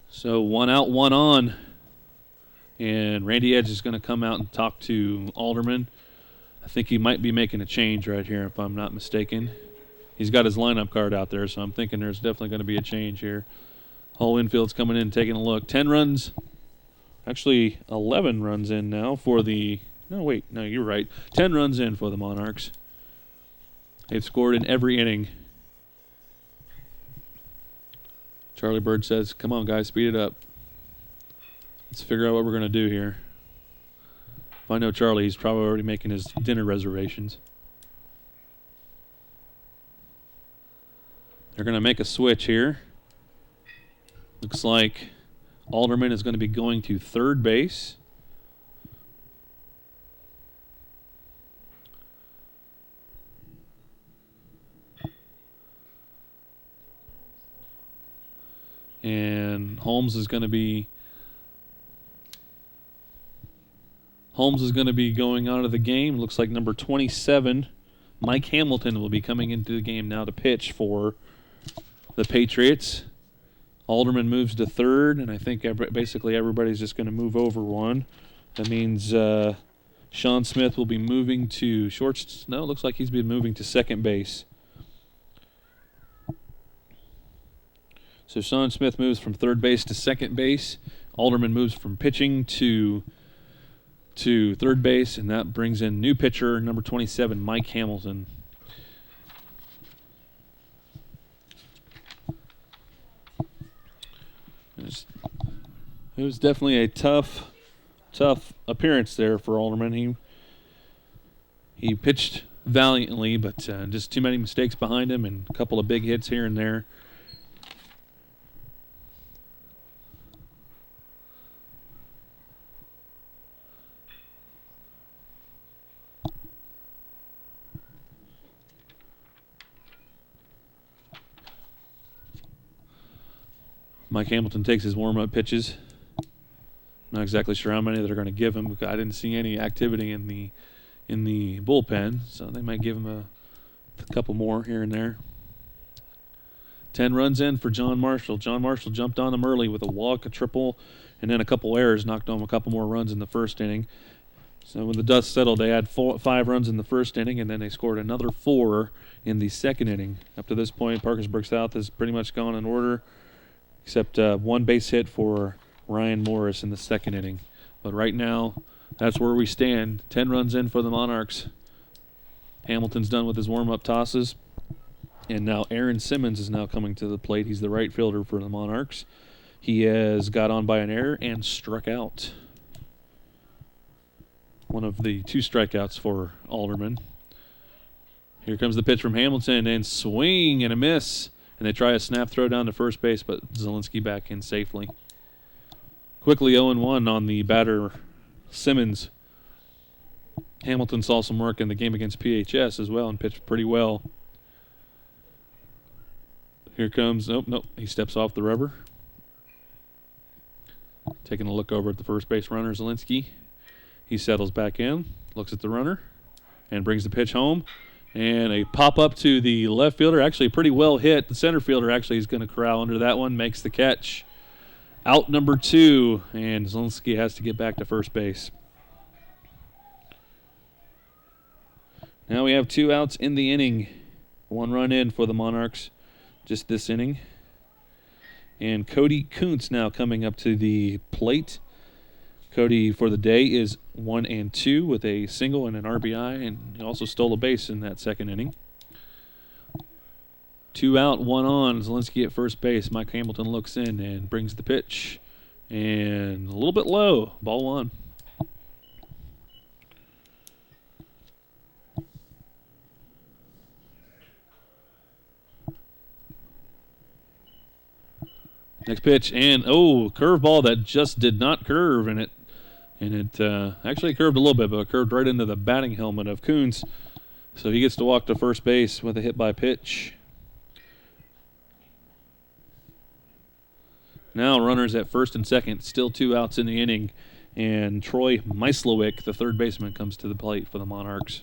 So 1 out, 1 on. And Randy Edge is going to come out and talk to Alderman. I think he might be making a change right here, if I'm not mistaken. He's got his lineup card out there, so I'm thinking there's definitely going to be a change here. Whole infield's coming in, taking a look. 10 runs. Actually, 11 runs in now for the... No, you're right. 10 runs in for the Monarchs. They've scored in every inning. Charlie Bird says, come on, guys, speed it up. Let's figure out what we're going to do here. If I know Charlie, he's probably already making his dinner reservations. They're going to make a switch here. Looks like Alderman is going to be going to third base. And Holmes is going to be going out of the game. Looks like number 27, Mike Hamilton, will be coming into the game now to pitch for the Patriots. Alderman moves to third, and I think basically everybody's just going to move over one. That means Sean Smith will be moving to short. No, it looks like he's been moving to second base. So Sean Smith moves from third base to second base. Alderman moves from pitching to third base, and that brings in new pitcher, number 27, Mike Hamilton. It was definitely a tough appearance there for Alderman. He pitched valiantly, but just too many mistakes behind him and a couple of big hits here and there. Mike Hamilton takes his warm-up pitches. Not exactly sure how many they're going to give him, because I didn't see any activity in the bullpen, so they might give him a couple more here and there. 10 runs in for John Marshall. John Marshall jumped on him early with a walk, a triple, and then a couple errors, knocked home a couple more runs in the first inning. So when the dust settled, they had 5 runs in the first inning, and then they scored another 4 in the second inning. Up to this point, Parkersburg South has pretty much gone in order, except one base hit for Ryan Morris in the second inning. But right now, that's where we stand. 10 runs in for the Monarchs. Hamilton's done with his warm-up tosses. And now Aaron Simmons is now coming to the plate. He's the right fielder for the Monarchs. He has got on by an error and struck out. One of the 2 strikeouts for Alderman. Here comes the pitch from Hamilton, and swing and a miss. And they try a snap throw down to first base, but Zielinski back in safely. Quickly 0-1 on the batter, Simmons. Hamilton saw some work in the game against PHS as well and pitched pretty well. Here comes, nope, he steps off the rubber. Taking a look over at the first base runner, Zielinski. He settles back in, looks at the runner, and brings the pitch home. And a pop-up to the left fielder, actually pretty well hit. The center fielder actually is going to corral under that one, makes the catch. Out number 2, and Zielinski has to get back to first base. Now we have 2 outs in the inning. 1 run in for the Monarchs just this inning. And Cody Kuntz now coming up to the plate. Cody for the day is 1-2 with a single and an RBI, and he also stole a base in that second inning. 2 out, 1 on. Zielinski at first base. Mike Hamilton looks in and brings the pitch. And a little bit low. Ball 1. Next pitch, and curveball that just did not curve, and it actually curved a little bit, but it curved right into the batting helmet of Kuntz. So he gets to walk to first base with a hit by pitch. Now runners at first and second, still 2 outs in the inning, and Troy Meislowick, the third baseman, comes to the plate for the Monarchs.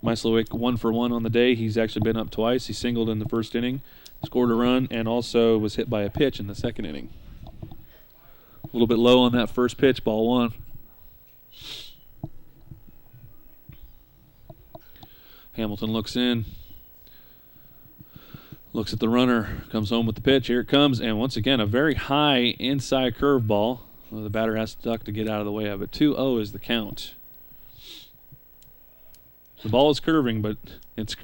Meislowick 1 for 1 on the day. He's actually been up twice. He singled in the first inning, scored a run, and also was hit by a pitch in the second inning. A little bit low on that first pitch, ball 1. Hamilton looks in, looks at the runner, comes home with the pitch. Here it comes, and once again, a very high inside curveball. Well, the batter has to duck to get out of the way of it. 2-0 is the count. The ball is curving, but it's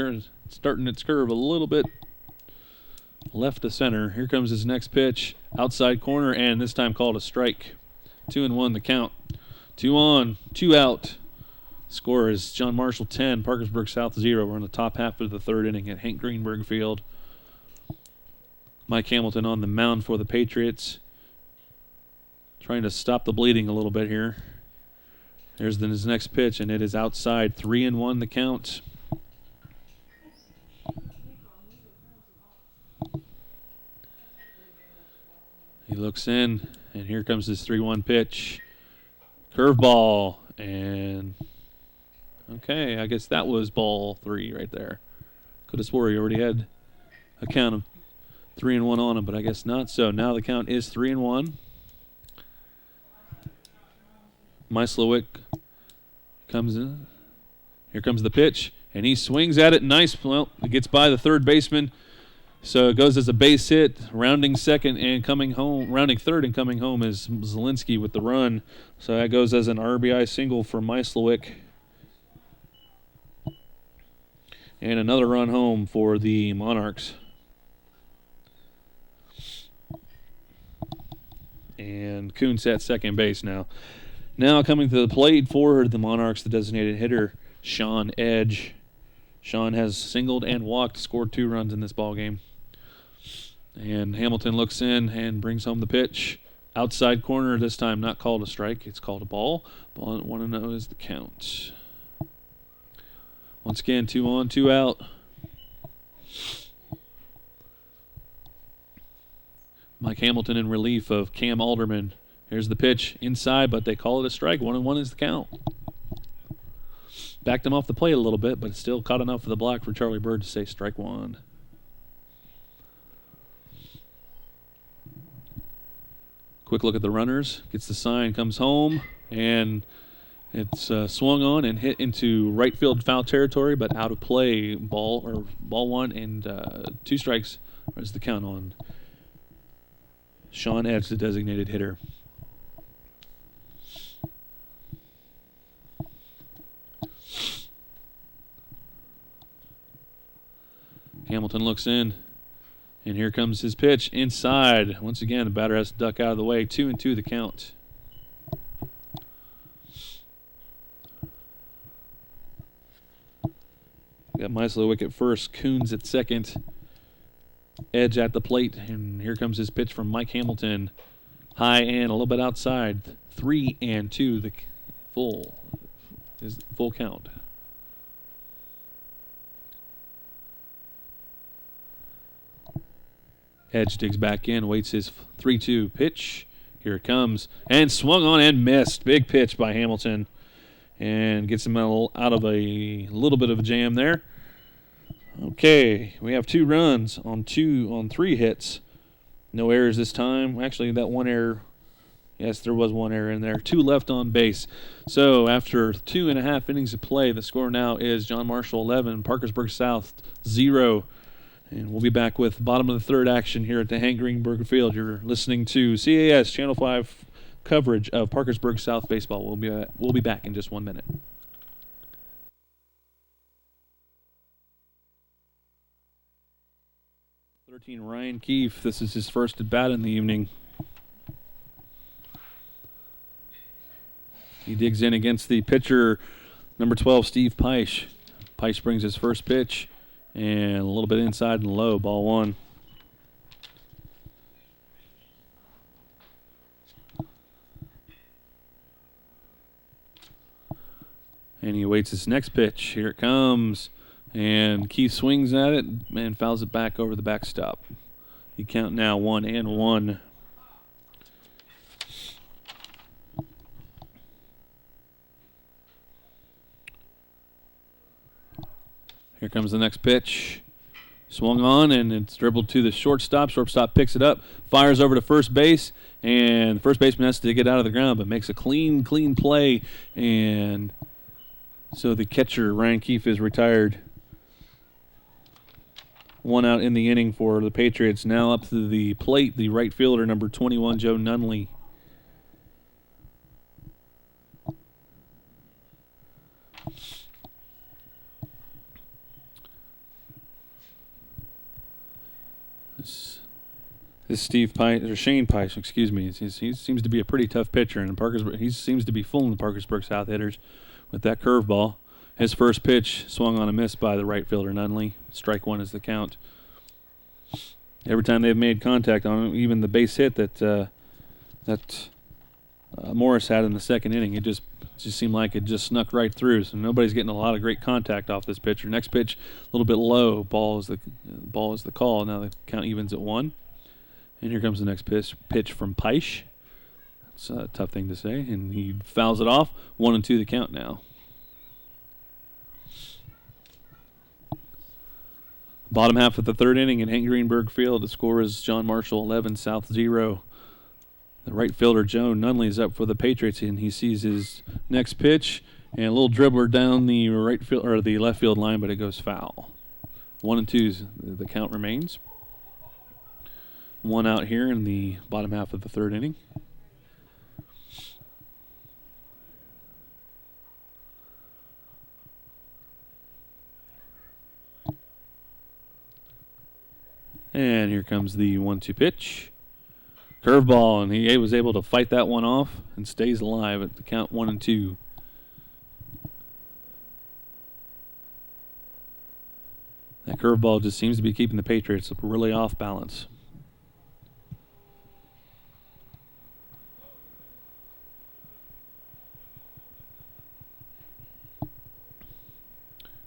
starting its curve a little bit left to center. Here comes his next pitch, outside corner, and this time called a strike. 2-1 the count. 2 on, 2 out. Score is John Marshall 10, Parkersburg South 0. We're in the top half of the third inning at Hank Greenberg Field. Mike Hamilton on the mound for the Patriots, trying to stop the bleeding a little bit here. There's his next pitch, and it is outside. 3-1 the count. He looks in, and here comes his 3-1 pitch. Curveball, and okay, I guess that was ball 3 right there. Could have swore he already had a count of 3-1 on him, but I guess not. So now the count is 3-1. Meislowick comes in. Here comes the pitch, and he swings at it. Nice. Well, it gets by the third baseman. So it goes as a base hit, rounding second and coming home, rounding third and coming home is Zielinski with the run. So that goes as an RBI single for Meislowick. And another run home for the Monarchs. And Kuntz at second base now. Now coming to the plate for the Monarchs, the designated hitter, Sean Edge. Sean has singled and walked, scored 2 runs in this ball game. And Hamilton looks in and brings home the pitch. Outside corner, this time not called a strike, it's called a ball. Ball at 1-0 is the count. Once again, 2 on, 2 out. Mike Hamilton in relief of Cam Alderman. Here's the pitch inside, but they call it a strike. 1-1 is the count. Backed him off the plate a little bit, but still caught enough of the block for Charlie Bird to say strike 1. Quick look at the runners. Gets the sign, comes home, and it's swung on and hit into right field foul territory, but out of play. Ball 1 and 2 strikes is the count on Sean Edge, the designated hitter. Hamilton looks in, and here comes his pitch inside. Once again, the batter has to duck out of the way. 2-2 the count. Got Meislowick at first, Coons at second. Edge at the plate, and here comes his pitch from Mike Hamilton. High and a little bit outside. 3-2 the full count. Edge digs back in, waits his 3-2 pitch. Here it comes, and swung on and missed. Big pitch by Hamilton, and gets him out of a little bit of a jam there. Okay, we have 2 runs on 3 hits. No errors this time. Actually, that 1 error, yes, there was 1 error in there. 2 left on base. So after 2.5 innings of play, the score now is John Marshall 11, Parkersburg South 0. And we'll be back with bottom of the 3rd action here at the Hank Greenberg Field. You're listening to CAS Channel 5 coverage of Parkersburg South baseball. We'll be back in just 1 minute. 13, Ryan Keefe. This is his first at bat in the evening. He digs in against the pitcher, number 12, Steve Peisch. Peisch brings his first pitch, and a little bit inside and low, ball 1. And he waits his next pitch. Here it comes. And Keith swings at it and fouls it back over the backstop. You count now 1-1. Here comes the next pitch. Swung on, and it's dribbled to the shortstop. Shortstop picks it up, fires over to first base, and the first baseman has to get out of the ground, but makes a clean play. And so the catcher, Ryan Keefe, is retired. 1 out in the inning for the Patriots. Now up to the plate, the right fielder, number 21, Joe Nunley. This Steve Peisch, or Shane Peisch, excuse me. He seems to be a pretty tough pitcher, and he seems to be fooling the Parkersburg South hitters with that curveball. His first pitch swung on a miss by the right fielder, Nunley. Strike 1 is the count. Every time they've made contact on him, even the base hit that Morris had in the second inning, it just seemed like it just snuck right through. So nobody's getting a lot of great contact off this pitcher. Next pitch, a little bit low. Ball is the call. Now the count evens at 1. And here comes the next pitch from Peisch. It's a tough thing to say, and he fouls it off. 1-2 the count now. Bottom half of the 3rd inning in Hank Greenberg Field. The score is John Marshall 11, South 0. The right fielder, Joe Nunley, is up for the Patriots, and he sees his next pitch, and a little dribbler down the right field or the left field line, but it goes foul. 1-2, the count remains. 1 out here in the bottom half of the 3rd inning. And here comes the 1-2 pitch. Curveball, and he was able to fight that one off and stays alive at the count 1-2. That curveball just seems to be keeping the Patriots really off balance.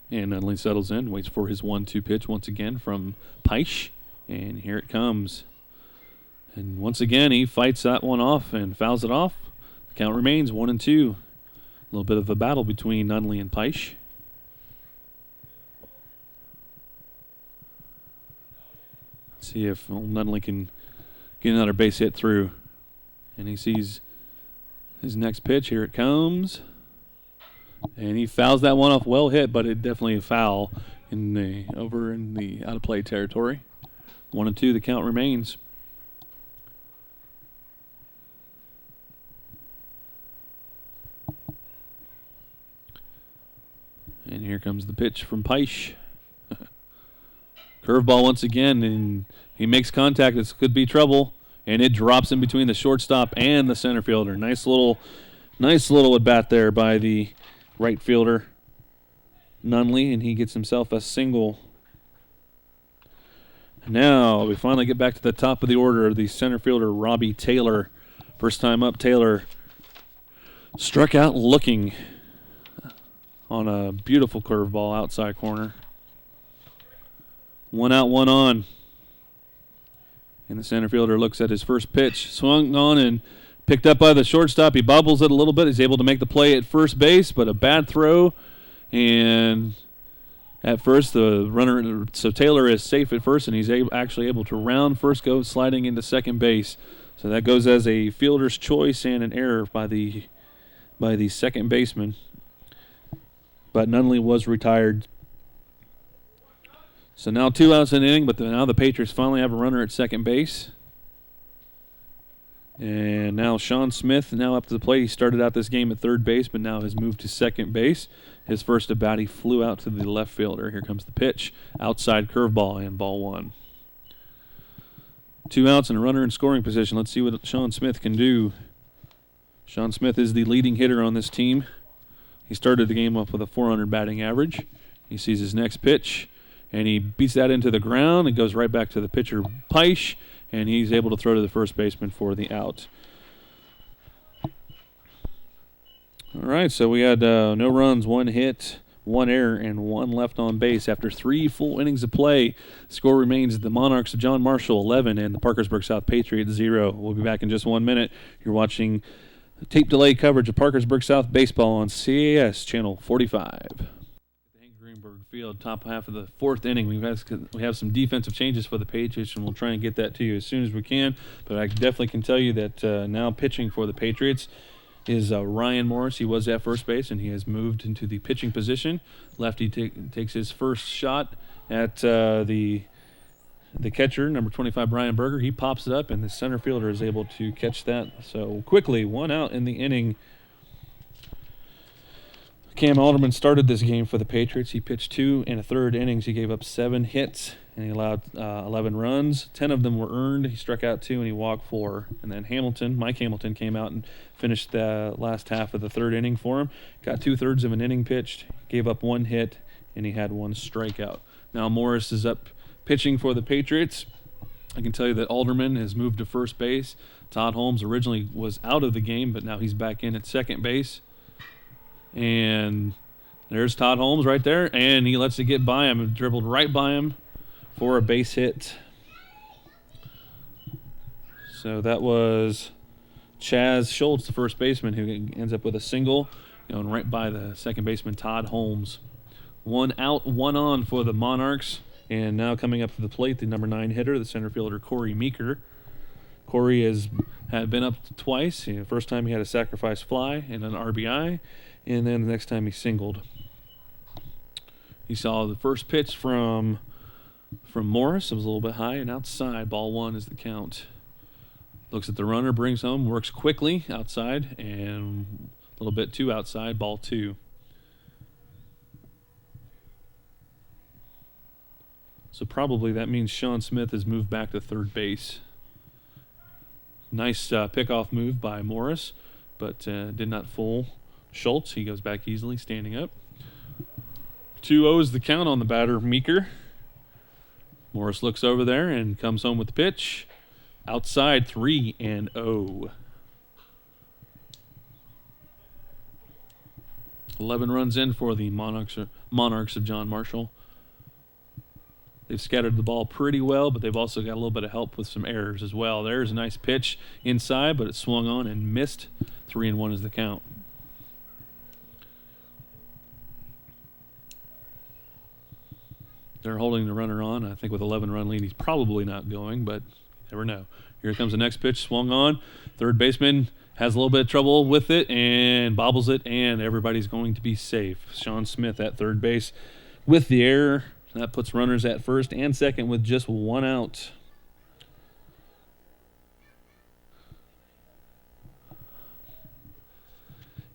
And Nunley settles in, waits for his 1-2 pitch once again from Peisch. And here it comes. And once again, he fights that one off and fouls it off. The count remains 1-2. A little bit of a battle between Nunley and Peisch. See if Nunley can get another base hit through. And he sees his next pitch. Here it comes. And he fouls that one off. Well hit, but it definitely a foul over in the out of play territory. 1-2, the count remains. And here comes the pitch from Peisch. Curveball once again, and he makes contact. This could be trouble, and it drops in between the shortstop and the center fielder. Nice little at bat there by the right fielder, Nunley, and he gets himself a single. Now we finally get back to the top of the order. The center fielder, Robbie Taylor. First time up, Taylor struck out looking on a beautiful curveball outside corner. 1 out, 1 on. And the center fielder looks at his first pitch. Swung on and picked up by the shortstop. He bobbles it a little bit. He's able to make the play at first base, but a bad throw. And at first, the runner, so Taylor is safe at first, and he's actually able to round first, go sliding into second base. So that goes as a fielder's choice and an error by the second baseman. But Nunley was retired. So now 2 outs in the inning, but now the Patriots finally have a runner at second base. And now Sean Smith now up to the plate. He started out this game at third base, but now has moved to second base. His first at bat, he flew out to the left fielder. Here comes the pitch. Outside curveball and ball 1. 2 outs and a runner in scoring position. Let's see what Sean Smith can do. Sean Smith is the leading hitter on this team. He started the game off with a .400 batting average. He sees his next pitch, and he beats that into the ground and goes right back to the pitcher, Peisch, and he's able to throw to the first baseman for the out. All right, so we had no runs, 1 hit, 1 error, and 1 left on base after 3 full innings of play. The score remains the Monarchs of John Marshall 11 and the Parkersburg South Patriots 0. We'll be back in just 1 minute. You're watching tape delay coverage of Parkersburg South baseball on CAS channel 45. Greenberg Field, top half of the 4th inning. We have some defensive changes for the Patriots, and we'll try and get that to you as soon as we can. But I definitely can tell you that now pitching for the Patriots is Ryan Morris. He was at first base, and he has moved into the pitching position. Lefty takes his first shot at the catcher, number 25, Brian Berger. He pops it up, and the center fielder is able to catch that. So quickly, 1 out in the inning. Cam Alderman started this game for the Patriots. He pitched 2 1/3 innings. He gave up 7 hits, and he allowed 11 runs. 10 of them were earned. He struck out 2, and he walked 4. And then Mike Hamilton, came out and finished the last half of the 3rd inning for him. Got 2/3 of an inning pitched, gave up 1 hit, and he had 1 strikeout. Now Morris is up pitching for the Patriots. I can tell you that Alderman has moved to first base. Todd Holmes originally was out of the game, but now he's back in at second base. And there's Todd Holmes right there, and he lets it get by him and dribbled right by him for a base hit. So that was Chaz Schultz, the first baseman, who ends up with a single, going right by the second baseman, Todd Holmes. 1 out, 1 on for the Monarchs. And now coming up to the plate, the number 9 hitter, the center fielder, Corey Meeker. Corey had been up twice. First time he had a sacrifice fly and an RBI. And then the next time he singled. He saw the first pitch from Morris. It was a little bit high and outside. Ball 1 is the count. Looks at the runner, brings home, works quickly outside, and a little bit too outside. Ball 2. So probably that means Sean Smith has moved back to third base. Nice pickoff move by Morris, but did not fool Schultz. He goes back easily, standing up. 2-0 the count on the batter, Meeker. Morris looks over there and comes home with the pitch. Outside, 3-0. 11 runs in for the Monarchs of John Marshall. They've scattered the ball pretty well, but they've also got a little bit of help with some errors as well. There's a nice pitch inside, but it swung on and missed. 3-1 is the count. They're holding the runner on. I think with 11-run lead, he's probably not going, but you never know. Here comes the next pitch, swung on. Third baseman has a little bit of trouble with it and bobbles it, and everybody's going to be safe. Sean Smith at third base with the error. That puts runners at first and second with just 1 out.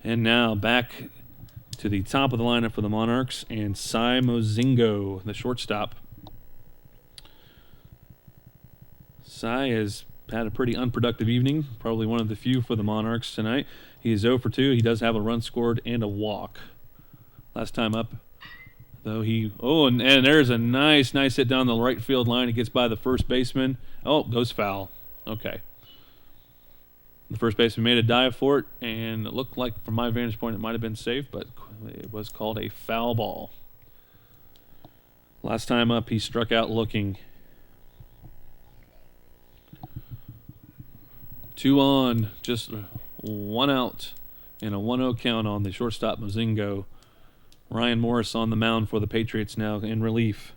And now back to the top of the lineup for the Monarchs, and Cy Mozingo, the shortstop. Cy has had a pretty unproductive evening, probably one of the few for the Monarchs tonight. He is 0 for 2. He does have a run scored and a walk. Last time up, though, and there's a nice hit down the right field line. It gets by the first baseman. Oh, goes foul. Okay. The first baseman made a dive for it, and it looked like, from my vantage point, it might have been safe, but it was called a foul ball. Last time up, he struck out looking. 2 on, just 1 out, and a 1-0 count on the shortstop Mozingo. Ryan Morris on the mound for the Patriots now in relief.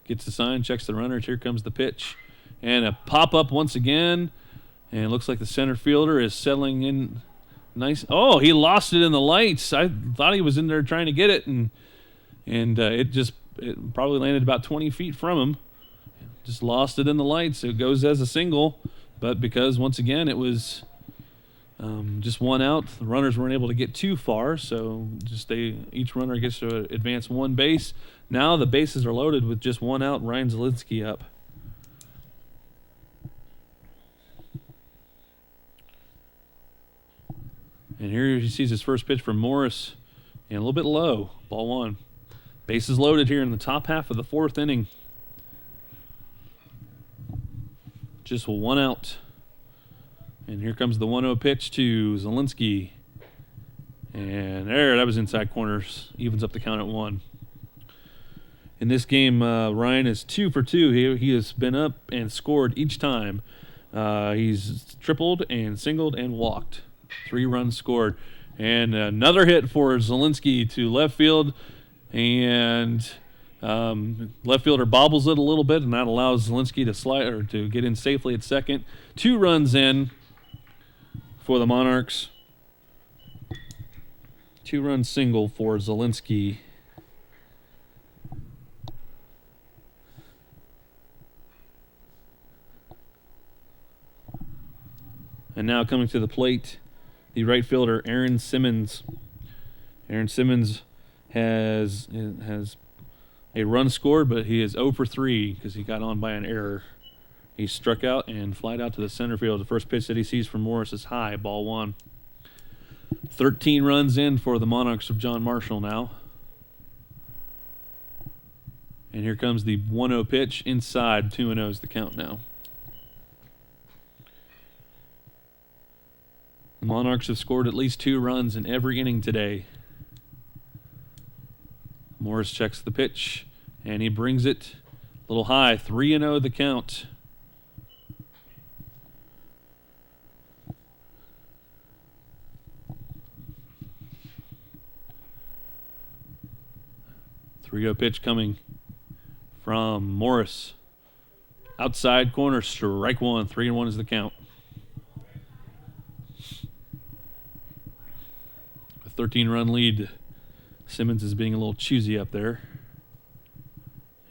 Gets the sign, checks the runners. Here comes the pitch. And a pop-up once again. And it looks like the center fielder is settling in nice. Oh, he lost it in the lights. I thought he was in there trying to get it, and it probably landed about 20 feet from him. Just lost it in the lights. It goes as a single. But because, once again, it was just 1 out, the runners weren't able to get too far, so each runner gets to advance 1 base. Now the bases are loaded with just 1 out. Ryan Zielinski up. And here he sees his first pitch from Morris, and a little bit low. Ball 1. Bases loaded here in the top half of the 4th inning. Just 1 out. And here comes the 1-0 pitch to Zielinski. And that was inside corners. Evens up the count at 1. In this game, Ryan is 2 for 2. He has been up and scored each time. He's tripled and singled and walked. 3 runs scored. And another hit for Zielinski to left field. And left fielder bobbles it a little bit, and that allows Zielinski to slide or to get in safely at second. 2 runs in for the Monarchs. 2-run single for Zielinski. And now coming to the plate, the right fielder, Aaron Simmons. Aaron Simmons has a run scored, but he is 0 for 3 because he got on by an error. He struck out and flied out to the center field. The first pitch that he sees from Morris is high, ball 1. 13 runs in for the Monarchs of John Marshall now. And here comes the 1-0 pitch inside. 2-0 is the count now. The Monarchs have scored at least 2 runs in every inning today. Morris checks the pitch, and he brings it a little high. 3-0 the count. Three-0 pitch coming from Morris. Outside corner, strike 1. 3-1 is the count. A 13-run lead. Simmons is being a little choosy up there.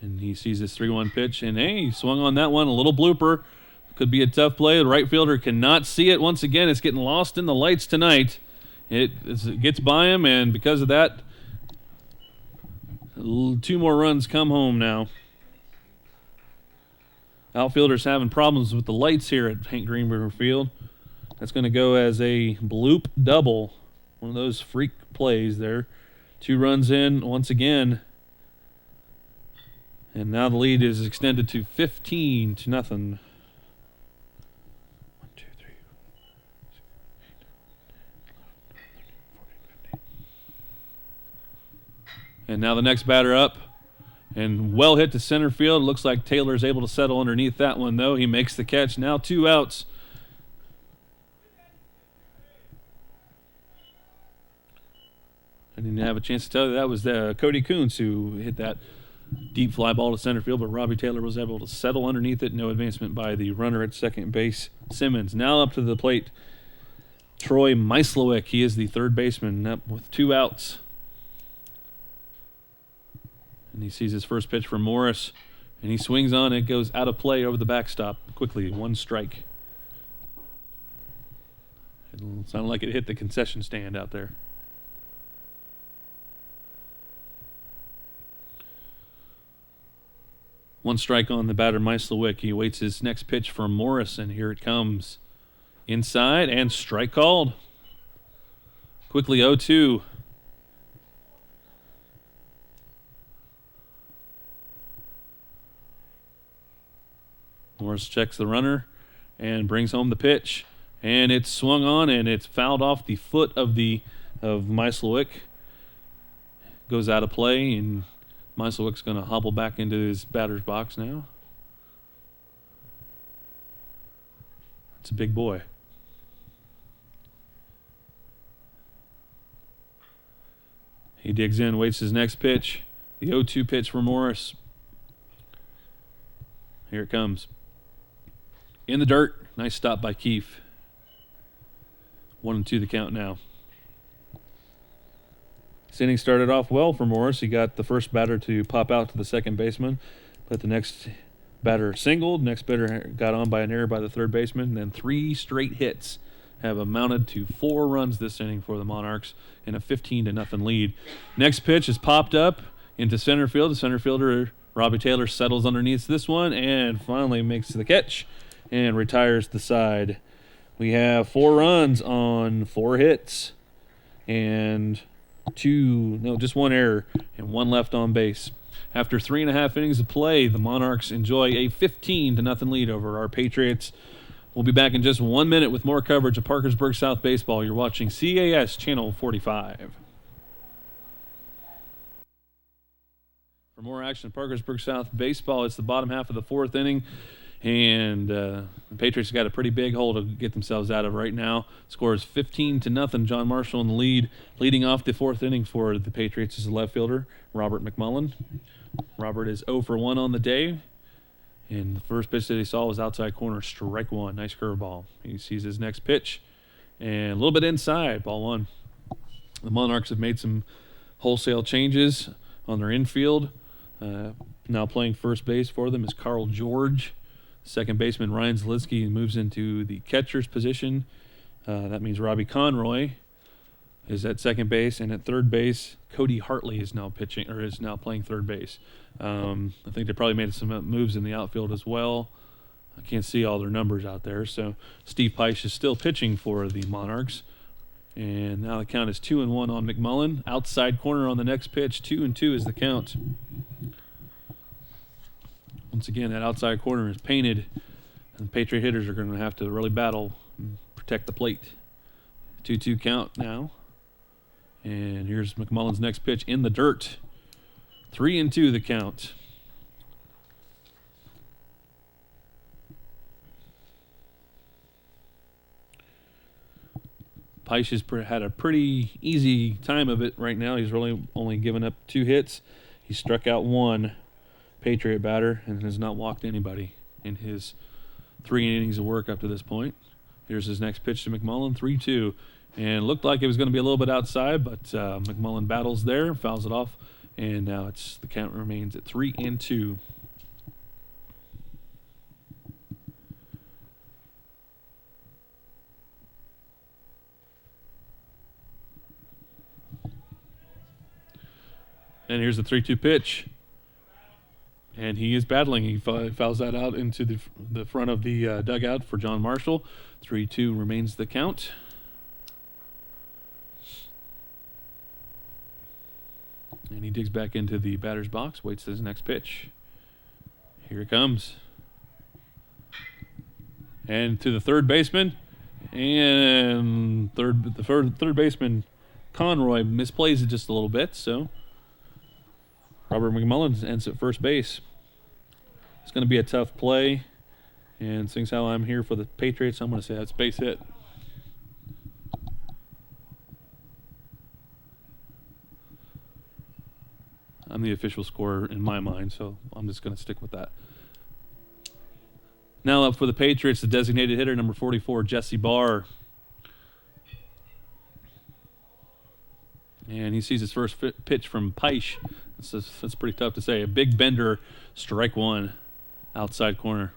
And he sees this 3-1 pitch, and hey, he swung on that one. A little blooper. Could be a tough play. The right fielder cannot see it. Once again, it's getting lost in the lights tonight. It gets by him, and because of that, 2 more runs come home now. Outfielders having problems with the lights here at Hank Greenberger Field. That's going to go as a bloop double. One of those freak plays there. 2 runs in once again. And now the lead is extended to 15-0. 1, 2, 3, 4, 15. And now the next batter up. And well hit to center field. Looks like Taylor's able to settle underneath that one, though. He makes the catch. Now 2 outs. I didn't have a chance to tell you that was Cody Coons who hit that deep fly ball to center field, but Robbie Taylor was able to settle underneath it. No advancement by the runner at second base, Simmons. Now up to the plate, Troy Meislowick. He is the third baseman up with 2 outs. And he sees his first pitch from Morris, and he swings on. It goes out of play over the backstop quickly. 1 strike. It sounded like it hit the concession stand out there. One strike on the batter, Meislowick. He waits his next pitch from Morris, and here it comes. Inside, and strike called. Quickly 0-2. Morris checks the runner and brings home the pitch. And it's swung on, and it's fouled off the foot of Meislowick. Goes out of play, and Meislowick's going to hobble back into his batter's box now. It's a big boy. He digs in, waits his next pitch. The 0-2 pitch for Morris. Here it comes. In the dirt. Nice stop by Keefe. 1-2 the count now. This inning started off well for Morris. He got the first batter to pop out to the second baseman, but the next batter singled. Next batter got on by an error by the third baseman. And then 3 straight hits have amounted to 4 runs this inning for the Monarchs in a 15-0 lead. Next pitch is popped up into center field. The center fielder, Robbie Taylor, settles underneath this one and finally makes the catch and retires the side. We have 4 runs on 4 hits and just 1 error and 1 left on base. After 3.5 innings of play, the Monarchs enjoy a 15-0 lead over our Patriots. We'll be back in just 1 minute with more coverage of Parkersburg South Baseball. You're watching CAS Channel 45. For more action at Parkersburg South Baseball, it's the bottom half of the 4th inning. And the Patriots got a pretty big hole to get themselves out of right now. Score is 15-0. John Marshall in the lead. Leading off the 4th inning for the Patriots is the left fielder, Robert McMullen. Robert is 0 for 1 on the day. And the first pitch that he saw was outside corner, strike 1. Nice curveball. He sees his next pitch. And a little bit inside, ball 1. The Monarchs have made some wholesale changes on their infield. Now playing first base for them is Carl George. Second baseman Ryan Zelinsky moves into the catcher's position. That means Robbie Conroy is at second base, and at third base, Cody Hartley is now playing third base. I think they probably made some moves in the outfield as well. I can't see all their numbers out there. So Steve Peisch is still pitching for the Monarchs. And now the count is 2-1 on McMullen. Outside corner on the next pitch. 2-2 is the count. Once again, that outside corner is painted, and the Patriot hitters are going to have to really battle and protect the plate. 2-2 count now. And here's McMullen's next pitch in the dirt. 3-2 the count. Peisch has had a pretty easy time of it right now. He's really only given up 2 hits. He struck out 1 Patriot batter and has not walked anybody in his 3 innings of work up to this point. Here's his next pitch to McMullen, 3-2. And looked like it was going to be a little bit outside, but McMullen battles there, fouls it off, and now the count remains at 3-2. And here's the 3-2 pitch. And he is battling. He fouls that out into the front of the dugout for John Marshall. 3-2 remains the count. And he digs back into the batter's box, waits his next pitch. Here it comes. And to the third baseman. And third baseman Conroy misplays it just a little bit, so Robert McMullen ends at first base. It's going to be a tough play, and seeing how I'm here for the Patriots, I'm going to say that's base hit. I'm the official scorer in my mind, so I'm just going to stick with that. Now up for the Patriots, the designated hitter, number 44, Jesse Barr. And he sees his first pitch from Peisch. That's pretty tough to say. A big bender, strike one, outside corner.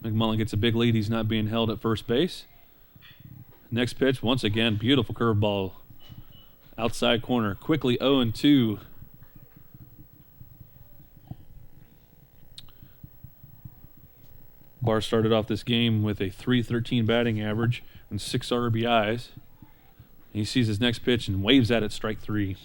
McMullen gets a big lead. He's not being held at first base. Next pitch, once again, beautiful curveball. Outside corner, quickly 0-2. Barr started off this game with a .313 batting average and 6 RBIs. He sees his next pitch and waves at it, strike three.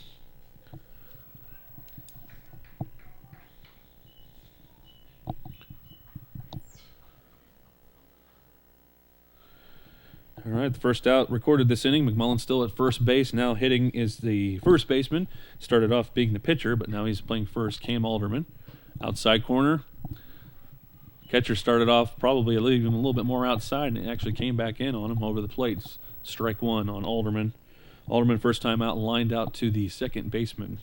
All right, the first out recorded this inning. McMullen still at first base. Now hitting is the first baseman. Started off being the pitcher, but now he's playing first, Cam Alderman. Outside corner. Catcher started off probably leaving him a little bit more outside, and it actually came back in on him over the plate. Strike one on Alderman. Alderman first time out, lined out to the second baseman.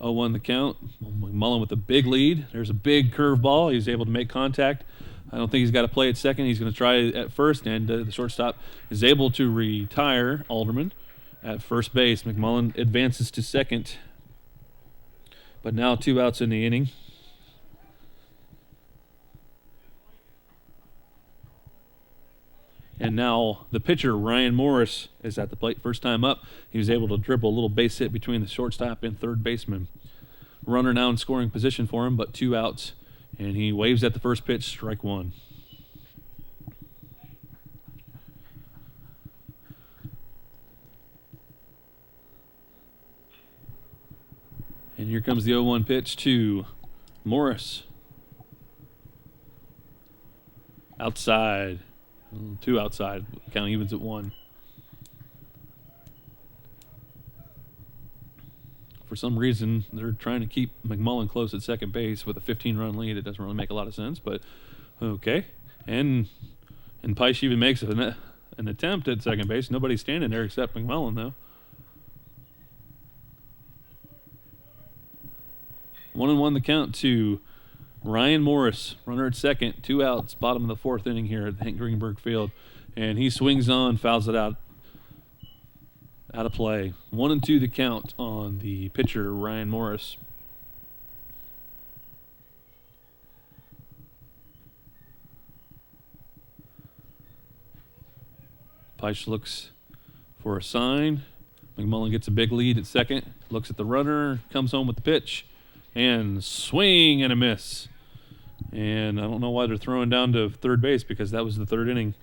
0-1 the count. McMullen with a big lead. There's a big curveball. He's able to make contact. I don't think he's got to play at second. He's going to try at first, and the shortstop is able to retire Alderman at first base. McMullen advances to second, but now 2 outs in the inning. And now the pitcher, Ryan Morris, is at the plate. First time up, he was able to dribble a little base hit between the shortstop and third baseman. Runner now in scoring position for him, but 2 outs. And he waves at the first pitch, strike one. And here comes the 0-1 pitch to Morris. Outside. 2 outside. Count evens at 1. For some reason, they're trying to keep McMullen close at second base with a 15-run lead. It doesn't really make a lot of sense, but okay. And Peisch even makes an attempt at second base. Nobody's standing there except McMullen, though. 1-1 the count to Ryan Morris, runner at second, 2 outs, bottom of the 4th inning here at Hank Greenberg Field. And he swings on, fouls it out of play. 1-2 the count on the pitcher, Ryan Morris. Peisch looks for a sign. McMullen gets a big lead at second, looks at the runner, comes home with the pitch, and swing and a miss. And I don't know why they're throwing down to third base, because that was the 3rd inning.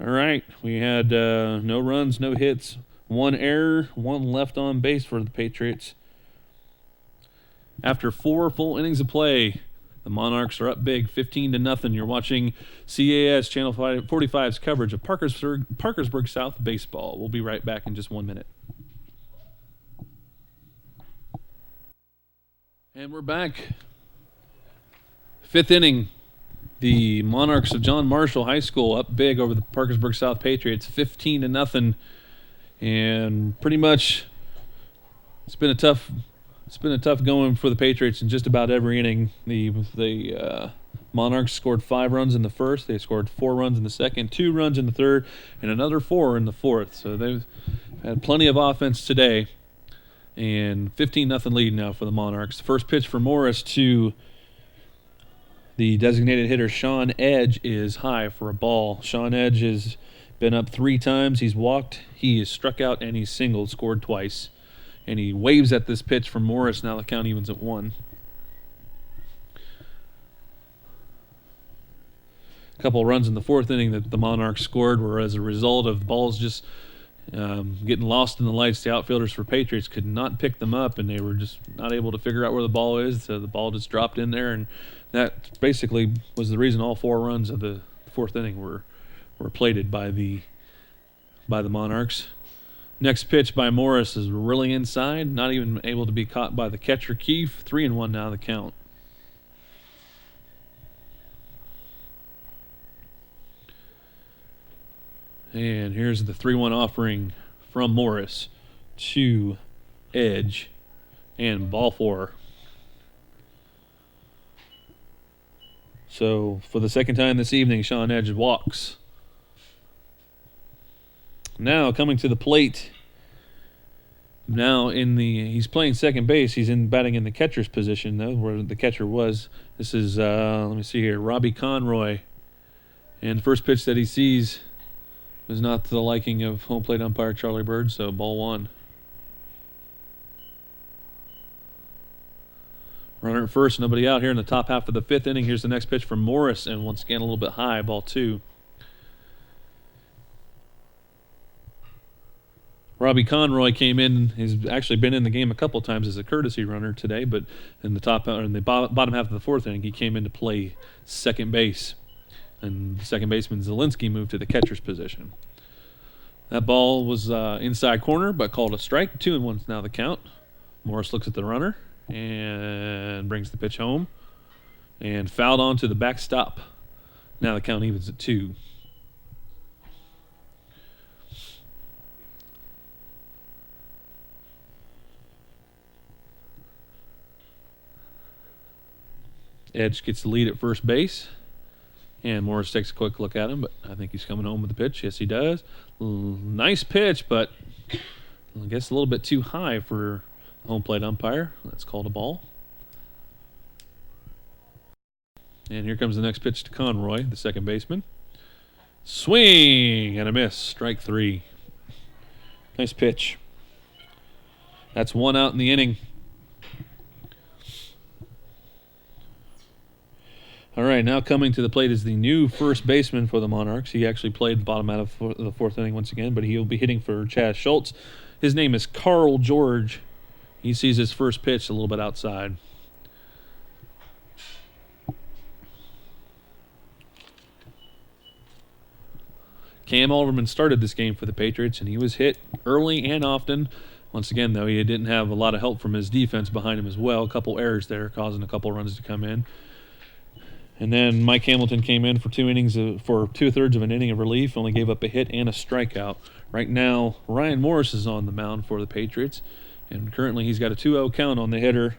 All right, we had no runs, no hits, 1 error, 1 left on base for the Patriots. After 4 full innings of play, the Monarchs are up big, 15-0. You're watching CAS Channel 45's coverage of Parkersburg South baseball. We'll be right back in just 1 minute. And we're back. 5th inning. The Monarchs of John Marshall High School up big over the Parkersburg South Patriots, 15-0. And pretty much it's been a tough going for the Patriots in just about every inning. The Monarchs scored 5 runs in the first. They scored 4 runs in the second, 2 runs in the third, and another 4 in the fourth. So they've had plenty of offense today. And 15-0 lead now for the Monarchs. First pitch for Morris to the designated hitter, Sean Edge, is high for a ball. Sean Edge is Been up 3 times. He's walked, he is struck out, and he's singled, scored twice. And he waves at this pitch from Morris. Now the count evens at 1. A couple runs in the 4th inning that the Monarchs scored were as a result of balls just getting lost in the lights. The outfielders for Patriots could not pick them up, and they were just not able to figure out where the ball is. So the ball just dropped in there, and that basically was the reason all 4 runs of the 4th inning were plated by the Monarchs. Next pitch by Morris is really inside, not even able to be caught by the catcher Keefe. 3-1 now the count. And here's the 3-1 offering from Morris to Edge, and ball 4. So for the second time this evening, Sean Edge walks. Now coming to the plate. Now he's playing second base. He's batting in the catcher's position though, where the catcher was. This is let me see here, Robbie Conroy. And the first pitch that he sees is not to the liking of home plate umpire Charlie Bird, so ball 1. Runner at first, nobody out here in the top half of the 5th inning. Here's the next pitch from Morris, and once again a little bit high, ball 2. Robbie Conroy came in. He's actually been in the game a couple times as a courtesy runner today, but in the bottom half of the 4th inning, he came in to play second base. And second baseman Zielinski moved to the catcher's position. That ball was inside corner, but called a strike. 2-1 now the count. Morris looks at the runner and brings the pitch home and fouled onto the backstop. Now the count evens at 2. Edge gets the lead at first base. And Morris takes a quick look at him, but I think he's coming home with the pitch. Yes, he does. Nice pitch, but I guess a little bit too high for the home plate umpire. That's called a ball. And here comes the next pitch to Conroy, the second baseman. Swing and a miss. Strike 3. Nice pitch. That's 1 out in the inning. All right, now coming to the plate is the new first baseman for the Monarchs. He actually played the bottom out of the 4th inning once again, but he'll be hitting for Chaz Schultz. His name is Carl George. He sees his first pitch a little bit outside. Cam Alderman started this game for the Patriots, and he was hit early and often. Once again, though, he didn't have a lot of help from his defense behind him as well. A couple errors there, causing a couple runs to come in. And then Mike Hamilton came in for 2 innings, for 2/3 of an inning of relief, only gave up a hit and a strikeout. Right now, Ryan Morris is on the mound for the Patriots, and currently he's got a 2-0 count on the hitter,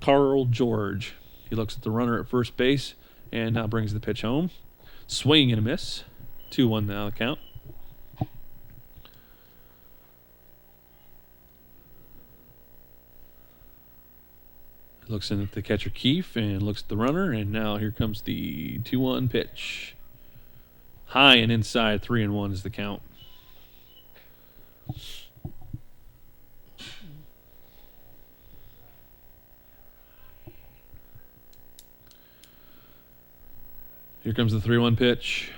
Carl George. He looks at the runner at first base and now brings the pitch home. Swing and a miss. 2-1 now the count. Looks in at the catcher Keefe and looks at the runner, and now here comes the 2-1 pitch. High and inside. 3-1 is the count. Here comes the 3-1 pitch.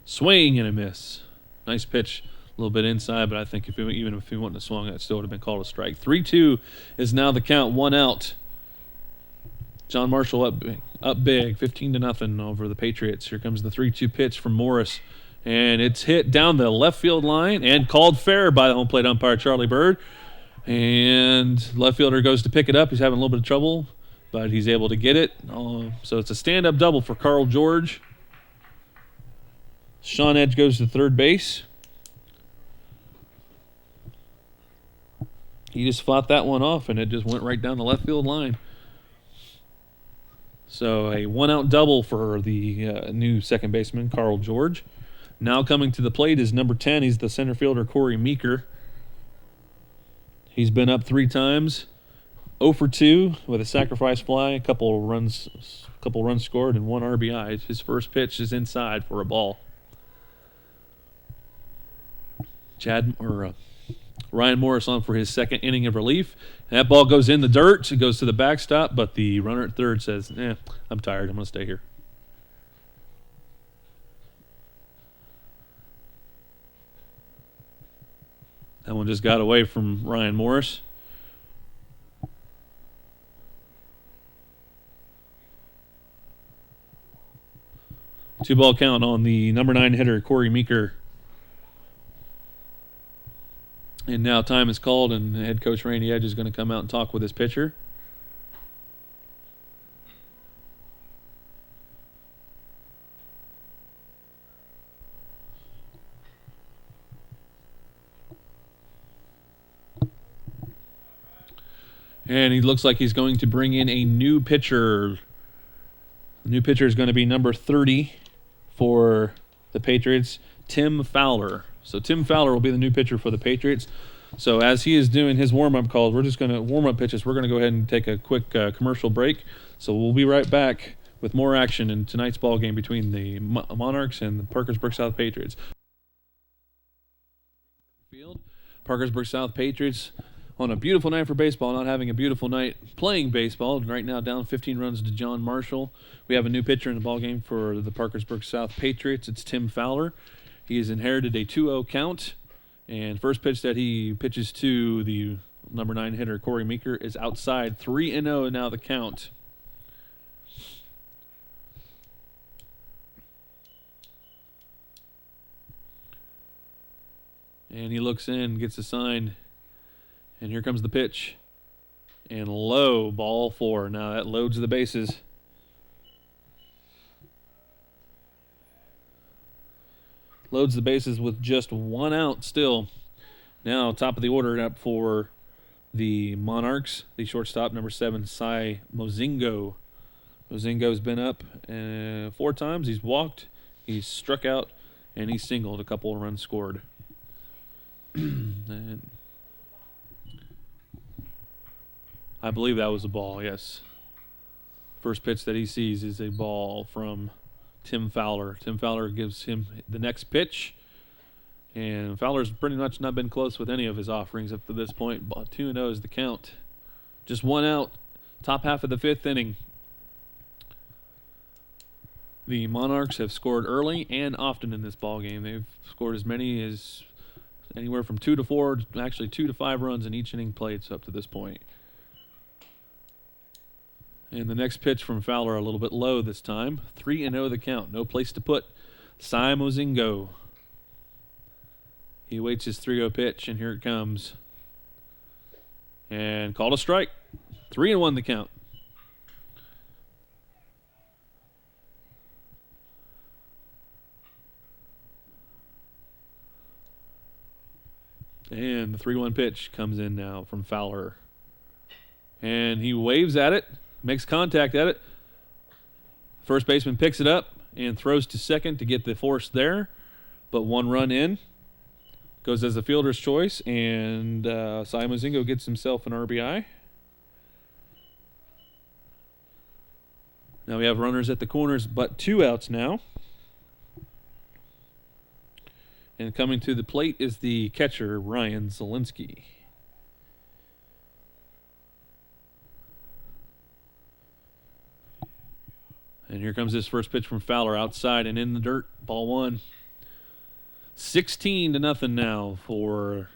Swing and a miss. Nice pitch. A little bit inside, but I think even if he wouldn't have swung, that still would have been called a strike. 3-2 is now the count. 1 out. John Marshall up big, 15-0 over the Patriots. Here comes the 3-2 pitch from Morris, and it's hit down the left field line and called fair by the home plate umpire Charlie Bird. And left fielder goes to pick it up. He's having a little bit of trouble, but he's able to get it. So it's a stand-up double for Carl George. Sean Edge goes to third base. He just fought that one off, and it just went right down the left field line. So a 1-out double for the new second baseman, Carl George. Now coming to the plate is number 10. He's the center fielder, Corey Meeker. He's been up 3 times. 0 for 2 with a sacrifice fly, a couple runs scored, and 1 RBI. His first pitch is inside for a ball. Ryan Morris on for his second inning of relief. And that ball goes in the dirt. It goes to the backstop, but the runner at third says, I'm tired. I'm going to stay here. That one just got away from Ryan Morris. Two-ball count on the number 9 hitter, Corey Meeker. And now time is called, and head coach Randy Edge is going to come out and talk with his pitcher. And he looks like he's going to bring in a new pitcher. The new pitcher is going to be number 30 for the Patriots, Tim Fowler. So Tim Fowler will be the new pitcher for the Patriots. So as he is doing his warm-up calls, we're just going to warm-up pitches. We're going to go ahead and take a quick commercial break. So we'll be right back with more action in tonight's ball game between the Monarchs and the Parkersburg South Patriots. Parkersburg South Patriots on a beautiful night for baseball, not having a beautiful night playing baseball. Right now down 15 runs to John Marshall. We have a new pitcher in the ball game for the Parkersburg South Patriots. It's Tim Fowler. He has inherited a 2-0 count. And first pitch that he pitches to the number 9 hitter, Corey Meeker, is outside. 3-0 now the count. And he looks in, gets a sign. And here comes the pitch. And low, ball 4. Now that loads the bases. Loads the bases with just 1 out still. Now top of the order up for the Monarchs. The shortstop, number 7, Cy Mozingo. Mozingo's been up 4 times. He's walked, he's struck out, and he's singled. A couple of runs scored. And I believe that was a ball, yes. First pitch that he sees is a ball from Tim Fowler. Tim Fowler gives him the next pitch. And Fowler's pretty much not been close with any of his offerings up to this point. 2-0 is the count. Just 1 out. Top half of the 5th inning. The Monarchs have scored early and often in this ball game. They've scored as many as anywhere from 2 to 4, actually 2 to 5 runs in each inning played up to this point. And the next pitch from Fowler a little bit low this time. 3-0 the count. No place to put Cy Mozingo. He waits his 3-0 pitch, and here it comes. And called a strike. 3-1 the count. And the 3-1 pitch comes in now from Fowler. And he waves at it. Makes contact at it. First baseman picks it up and throws to second to get the force there. But 1 run in. Goes as the fielder's choice. And Cy Mozingo gets himself an RBI. Now we have runners at the corners, but 2 outs now. And coming to the plate is the catcher, Ryan Zielinski. And here comes his first pitch from Fowler, outside and in the dirt. Ball 1. 16-0 now for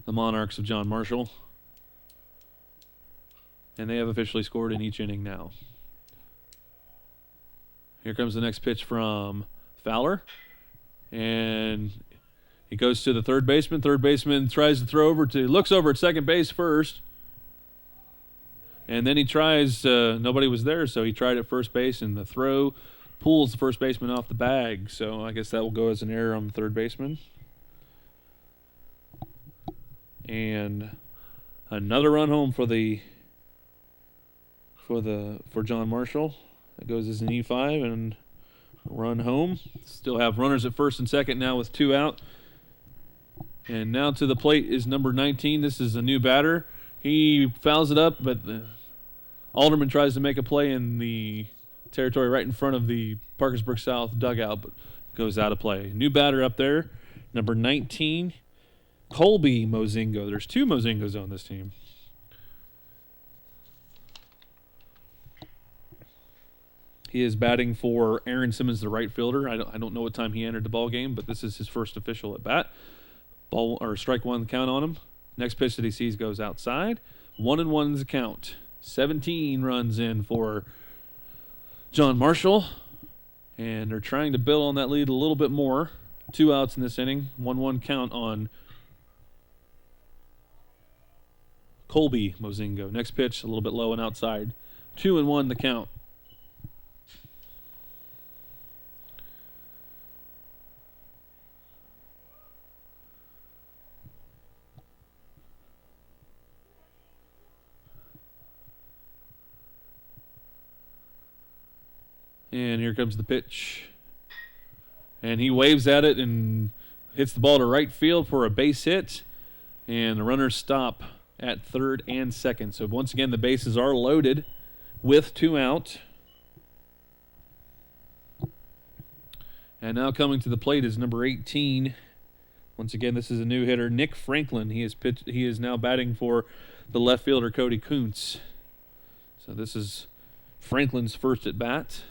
the Monarchs of John Marshall. And they have officially scored in each inning now. Here comes the next pitch from Fowler. And he goes to the third baseman. Third baseman tries to throw looks over at second base first. And then he tries, nobody was there, so he tried at first base, and the throw pulls the first baseman off the bag. So I guess that will go as an error on the third baseman. And another run home for John Marshall. That goes as an E5 and run home. Still have runners at first and second now with 2 out. And now to the plate is number 19. This is a new batter. He fouls it up, but Alderman tries to make a play in the territory right in front of the Parkersburg South dugout, but goes out of play. New batter up there, number 19. Colby Mozingo. There's 2 Mozingos on this team. He is batting for Aaron Simmons, the right fielder. I don't know what time he entered the ball game, but this is his first official at bat. Ball or strike one, count on him. Next pitch that he sees goes outside. 1-1 is the count. 17 runs in for John Marshall, and they're trying to build on that lead a little bit more. 2 outs in this inning. 1-1 count on Colby Mozingo. Next pitch a little bit low and outside. 2-1 the count. And here comes the pitch. And he waves at it and hits the ball to right field for a base hit. And the runners stop at third and second. So once again, the bases are loaded with 2 out. And now coming to the plate is number 18. Once again, this is a new hitter, Nick Franklin. He is now batting for the left fielder, Cody Kuntz. So this is Franklin's first at bat.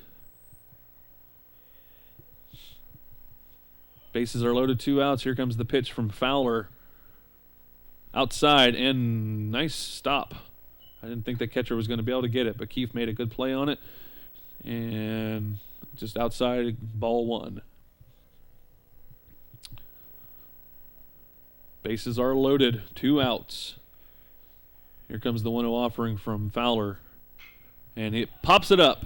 Bases are loaded, 2 outs. Here comes the pitch from Fowler. Outside, and nice stop. I didn't think the catcher was going to be able to get it, but Keefe made a good play on it. And just outside, ball 1. Bases are loaded, 2 outs. Here comes the 1-0 offering from Fowler. And he pops it up.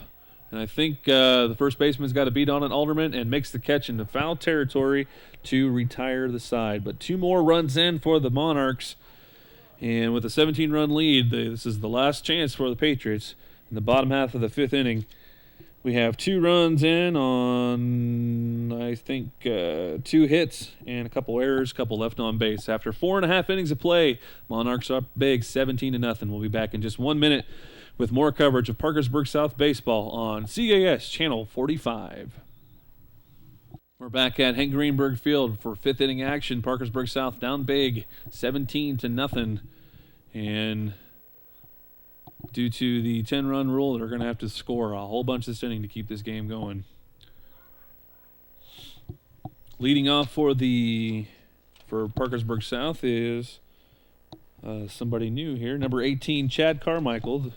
And I think the first baseman's got a beat on it, Alderman, and makes the catch into foul territory to retire the side. But 2 more runs in for the Monarchs. And with a 17-run lead, this is the last chance for the Patriots. In the bottom half of the 5th inning, we have 2 runs in on, I think, 2 hits and a couple errors, a couple left on base. After 4.5 innings of play, Monarchs up big, 17-0. We'll be back in just 1 minute with more coverage of Parkersburg South baseball on CAS Channel 45. We're back at Hank Greenberg Field for 5th inning action. Parkersburg South down big, 17-0. And due to the 10-run rule, they're going to have to score a whole bunch this inning to keep this game going. Leading off for Parkersburg South is somebody new here. Number 18, Chad Carmichael.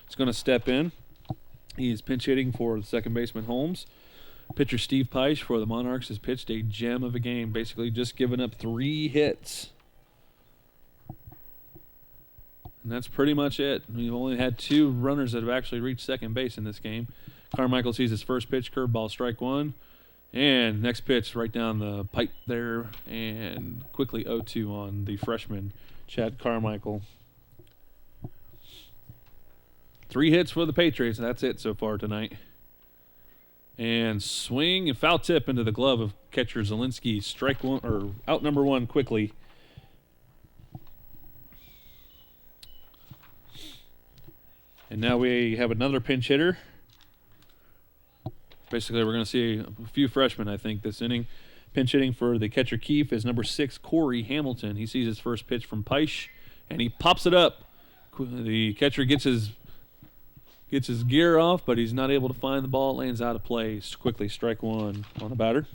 Is going to step in. He is pinch hitting for the second baseman Holmes. Pitcher Steve Peisch for the Monarchs has pitched a gem of a game, basically just given up 3 hits. And that's pretty much it. We've only had 2 runners that have actually reached second base in this game. Carmichael sees his first pitch, curveball, strike 1. And next pitch right down the pipe there, and quickly 0-2 on the freshman, Chad Carmichael. 3 hits for the Patriots, and that's it so far tonight. And swing and foul tip into the glove of catcher Zielinski. Strike 1, or out number 1 quickly. And now we have another pinch hitter. Basically, we're going to see a few freshmen, I think, this inning. Pinch hitting for the catcher Keefe is number 6, Corey Hamilton. He sees his first pitch from Peisch, and he pops it up. The catcher gets his gear off, but he's not able to find the ball. It lands out of play. Quickly, strike 1 on the batter.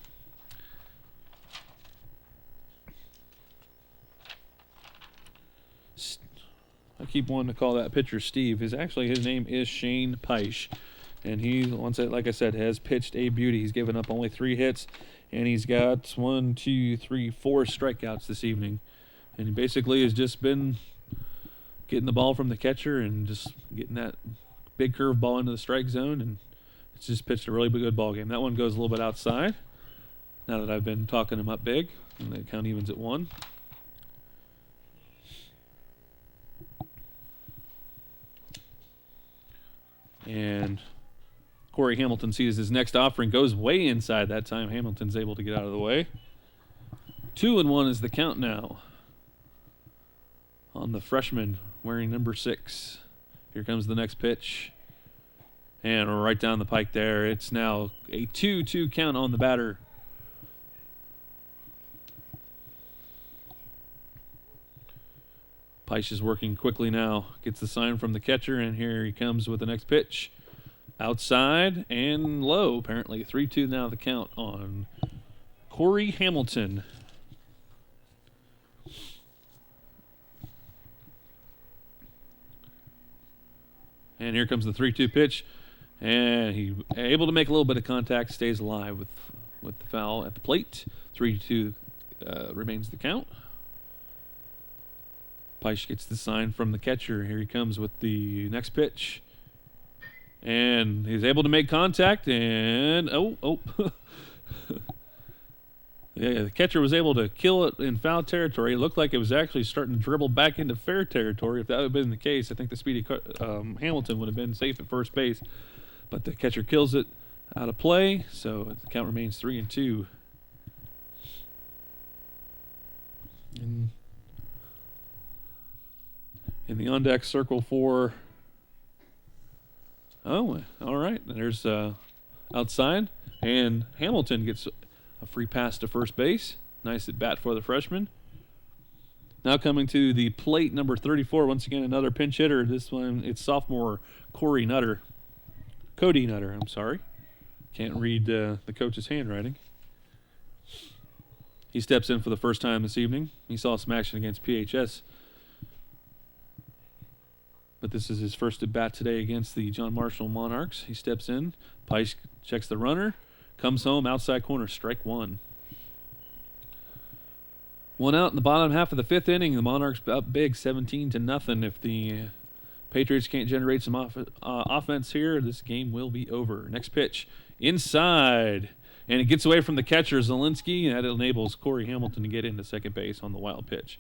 I keep wanting to call that pitcher Steve. His name is Shane Peisch. And he, like I said, has pitched a beauty. He's given up only 3 hits, and he's got 4 strikeouts this evening. And he basically has just been getting the ball from the catcher and just getting that big curve ball into the strike zone, and it's just pitched a really good ball game. That one goes a little bit outside. Now that I've been talking him up big, and the count evens at 1. And Corey Hamilton sees his next offering, goes way inside that time. Hamilton's able to get out of the way. 2-1 is the count now on the freshman wearing number 6. Here comes the next pitch. And we're right down the pike there. It's now a 2-2 count on the batter. Peisch is working quickly now. Gets the sign from the catcher, and here he comes with the next pitch. Outside and low, apparently. 3-2 now the count on Corey Hamilton. And here comes the 3-2 pitch. And he able to make a little bit of contact, stays alive with the foul at the plate. 3-2 remains the count. Peisch gets the sign from the catcher. Here he comes with the next pitch. And he's able to make contact, and yeah, the catcher was able to kill it in foul territory. It looked like it was actually starting to dribble back into fair territory. If that had been the case, I think the speedy Hamilton would have been safe at first base. But the catcher kills it out of play, so the count remains 3-2. In the on-deck circle for... Oh, all right. There's outside, and Hamilton gets a free pass to first base. Nice at bat for the freshman. Now coming to the plate, number 34. Once again, another pinch hitter. This one, it's sophomore Cody Nutter. I'm sorry. Can't read the coach's handwriting. He steps in for the first time this evening. He saw some action against PHS. But this is his first at bat today against the John Marshall Monarchs. He steps in. Peisch checks the runner. Comes home, outside corner, strike one. One out in the bottom half of the fifth inning. The Monarchs up big, 17-0. If the Patriots can't generate some offense here, this game will be over. Next pitch, inside. And it gets away from the catcher, Zielinski, and that enables Corey Hamilton to get into second base on the wild pitch.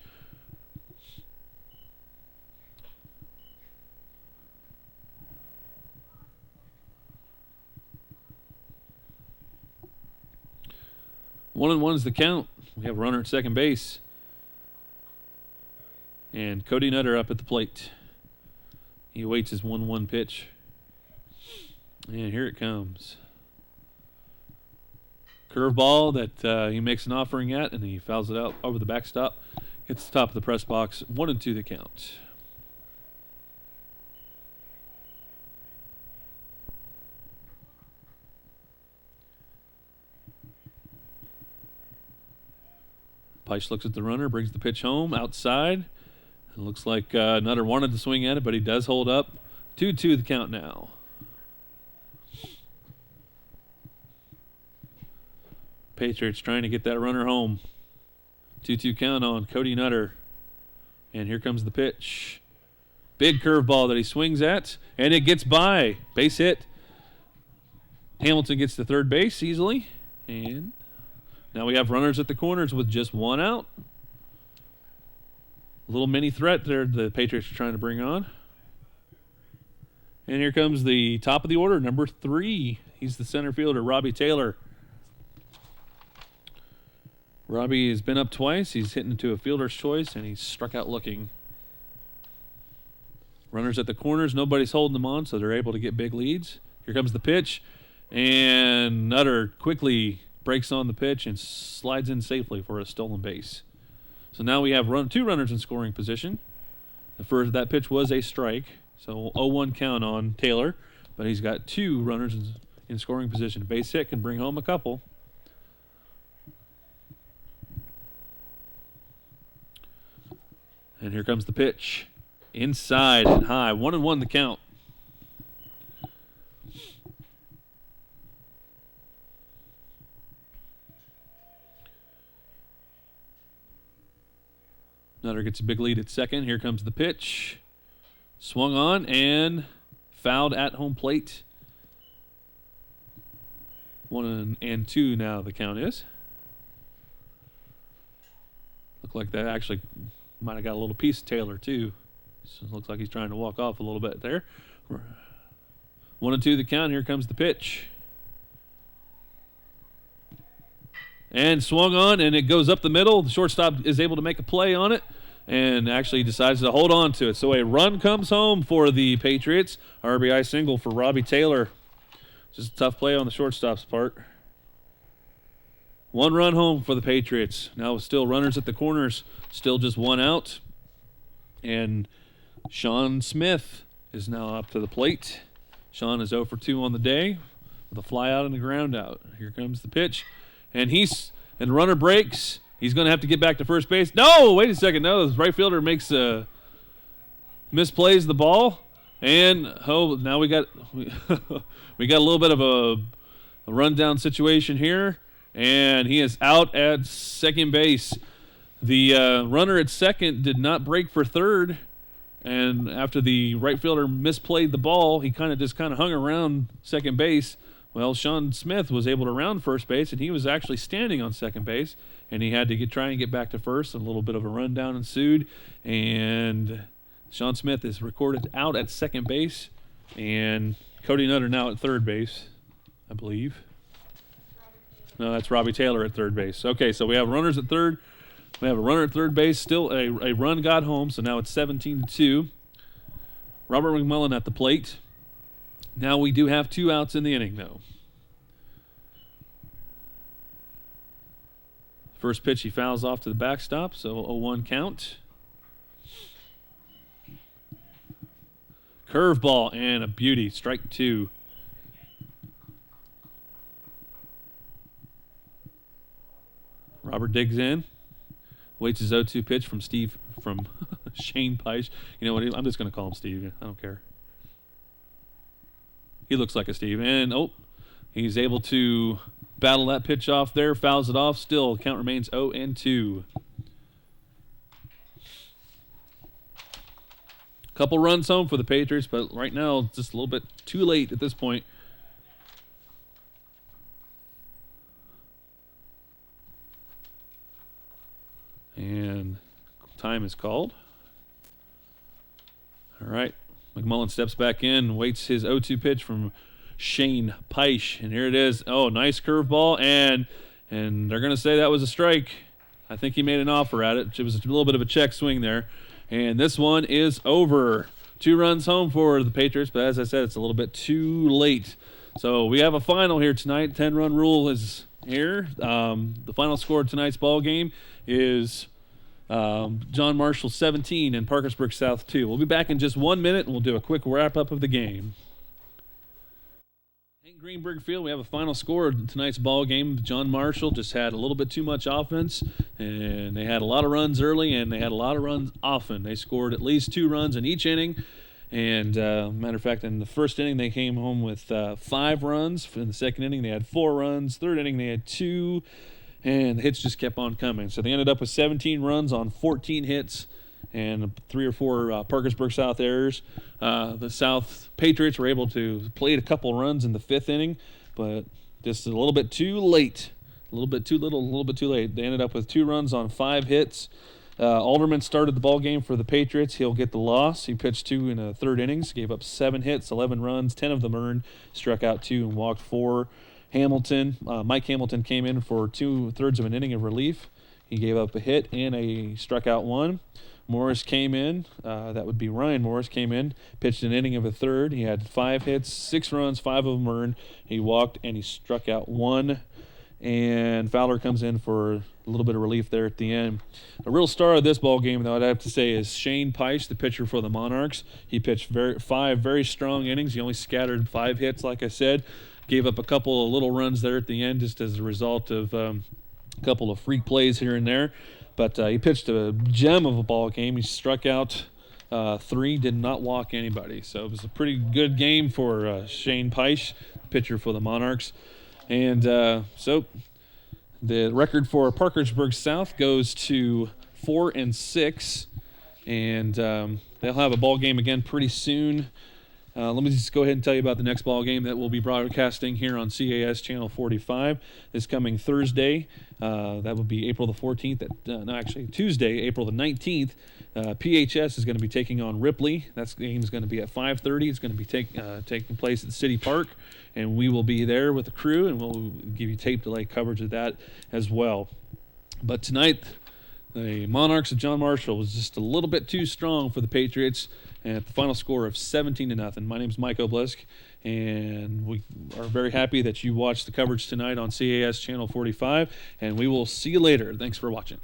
1-1 is the count. We have a runner at second base. And Cody Nutter up at the plate. He awaits his 1-1 pitch. And here it comes. Curveball that he makes an offering at, and he fouls it out over the backstop. Hits the top of the press box. 1-2 the count. Peisch looks at the runner, brings the pitch home, outside. It looks like Nutter wanted to swing at it, but he does hold up. 2-2 the count now. Patriots trying to get that runner home. 2-2 count on Cody Nutter. And here comes the pitch. Big curveball that he swings at, and it gets by. Base hit. Hamilton gets to third base easily, and... now we have runners at the corners with just one out. A little mini threat there the Patriots are trying to bring on. And here comes the top of the order, number 3. He's the center fielder, Robbie Taylor. Robbie has been up twice. He's hitting into a fielder's choice, and he's struck out looking. Runners at the corners. Nobody's holding them on, so they're able to get big leads. Here comes the pitch. And Nutter quickly breaks on the pitch and slides in safely for a stolen base. So now we have two runners in scoring position. The first that pitch was a strike, so 0-1 count on Taylor, but he's got 2 runners in scoring position. A base hit can bring home a couple. And here comes the pitch. Inside and high. 1-1 the count. Nutter gets a big lead at second. Here comes the pitch. Swung on and fouled at home plate. 1-2 now the count is. Look like that actually might have got a little piece of Taylor too. So it looks like he's trying to walk off a little bit there. 1-2 the count. Here comes the pitch. And swung on, and it goes up the middle. The shortstop is able to make a play on it and actually decides to hold on to it. So a run comes home for the Patriots. RBI single for Robbie Taylor. Just a tough play on the shortstop's part. 1 run home for the Patriots. Now with still runners at the corners, still just 1 out. And Sean Smith is now up to the plate. Sean is 0 for 2 on the day with a fly out and a ground out. Here comes the pitch. And the runner breaks. He's going to have to get back to first base. No, wait a second. No, the right fielder misplays the ball. And now we got a little bit of a rundown situation here. And he is out at second base. The runner at second did not break for third. And after the right fielder misplayed the ball, he kind of hung around second base. Well, Sean Smith was able to round first base, and he was actually standing on second base, and he had to try and get back to first. A little bit of a rundown ensued, and Sean Smith is recorded out at second base, and Cody Nutter now at third base, I believe. No, that's Robbie Taylor at third base. Okay, so we have runners at third. We have a runner at third base. Still a run got home, so now it's 17-2. Robert McMullen at the plate. Now we do have 2 outs in the inning, though. First pitch, he fouls off to the backstop, so 0-1 count. Curveball and a beauty, strike 2. Robert digs in, waits his 0-2 pitch from Shane Peisch. You know what? I'm just going to call him Steve. I don't care. He looks like a Steve. And, he's able to battle that pitch off there, fouls it off. Still, count remains 0-2. Couple runs home for the Patriots, but right now it's just a little bit too late at this point. And time is called. All right. McMullen steps back in, waits his 0-2 pitch from Shane Peisch. And here it is. Oh, nice curveball. And they're going to say that was a strike. I think he made an offer at it. It was a little bit of a check swing there. And this one is over. 2 runs home for the Patriots, but as I said, it's a little bit too late. So we have a final here tonight. 10-run rule is here. The final score of tonight's ball game is John Marshall 17 and Parkersburg South 2. We'll be back in just 1 minute, and we'll do a quick wrap-up of the game. Hank Greenberg Field, we have a final score of tonight's ball game. John Marshall just had a little bit too much offense, and they had a lot of runs early, and they had a lot of runs often. They scored at least 2 runs in each inning. And matter of fact, in the first inning, they came home with 5 runs. In the second inning, they had 4 runs. Third inning, they had 2. And the hits just kept on coming. So they ended up with 17 runs on 14 hits and 3 or 4 Parkersburg South errors. The South Patriots were able to play a couple runs in the 5th inning, but just a little bit too late. A little bit too little, a little bit too late. They ended up with 2 runs on 5 hits. Alderman started the ball game for the Patriots. He'll get the loss. He pitched 2 in the 3rd innings, gave up 7 hits, 11 runs, 10 of them earned, struck out 2 and walked 4. Mike Hamilton came in for 2/3 of an inning of relief. He gave up a hit and struck out 1. Morris came in. That would be Ryan Morris came in, pitched an inning of a 3rd. He had 5 hits, 6 runs, 5 of them earned. He walked and he struck out 1. And Fowler comes in for a little bit of relief there at the end. The real star of this ball game, though, I'd have to say, is Shane Peisch, the pitcher for the Monarchs. He pitched 5 very strong innings. He only scattered 5 hits, like I said. Gave up a couple of little runs there at the end just as a result of a couple of freak plays here and there. But he pitched a gem of a ball game. He struck out 3, did not walk anybody. So it was a pretty good game for Shane Peisch, pitcher for the Monarchs. And so the record for Parkersburg South goes to 4-6. And they'll have a ball game again pretty soon. Let me just go ahead and tell you about the next ball game that we'll be broadcasting here on CAS Channel 45 this coming Thursday. That would be April the 14th. Tuesday, April the 19th. PHS is going to be taking on Ripley. That game is going to be at 5:30. It's going to be taking place at City Park, and we will be there with the crew, and we'll give you tape delay coverage of that as well. But tonight, the Monarchs of John Marshall was just a little bit too strong for the Patriots at the final score of 17-0. My name is Mike Oblesk, and we are very happy that you watched the coverage tonight on CAS Channel 45, and we will see you later. Thanks for watching.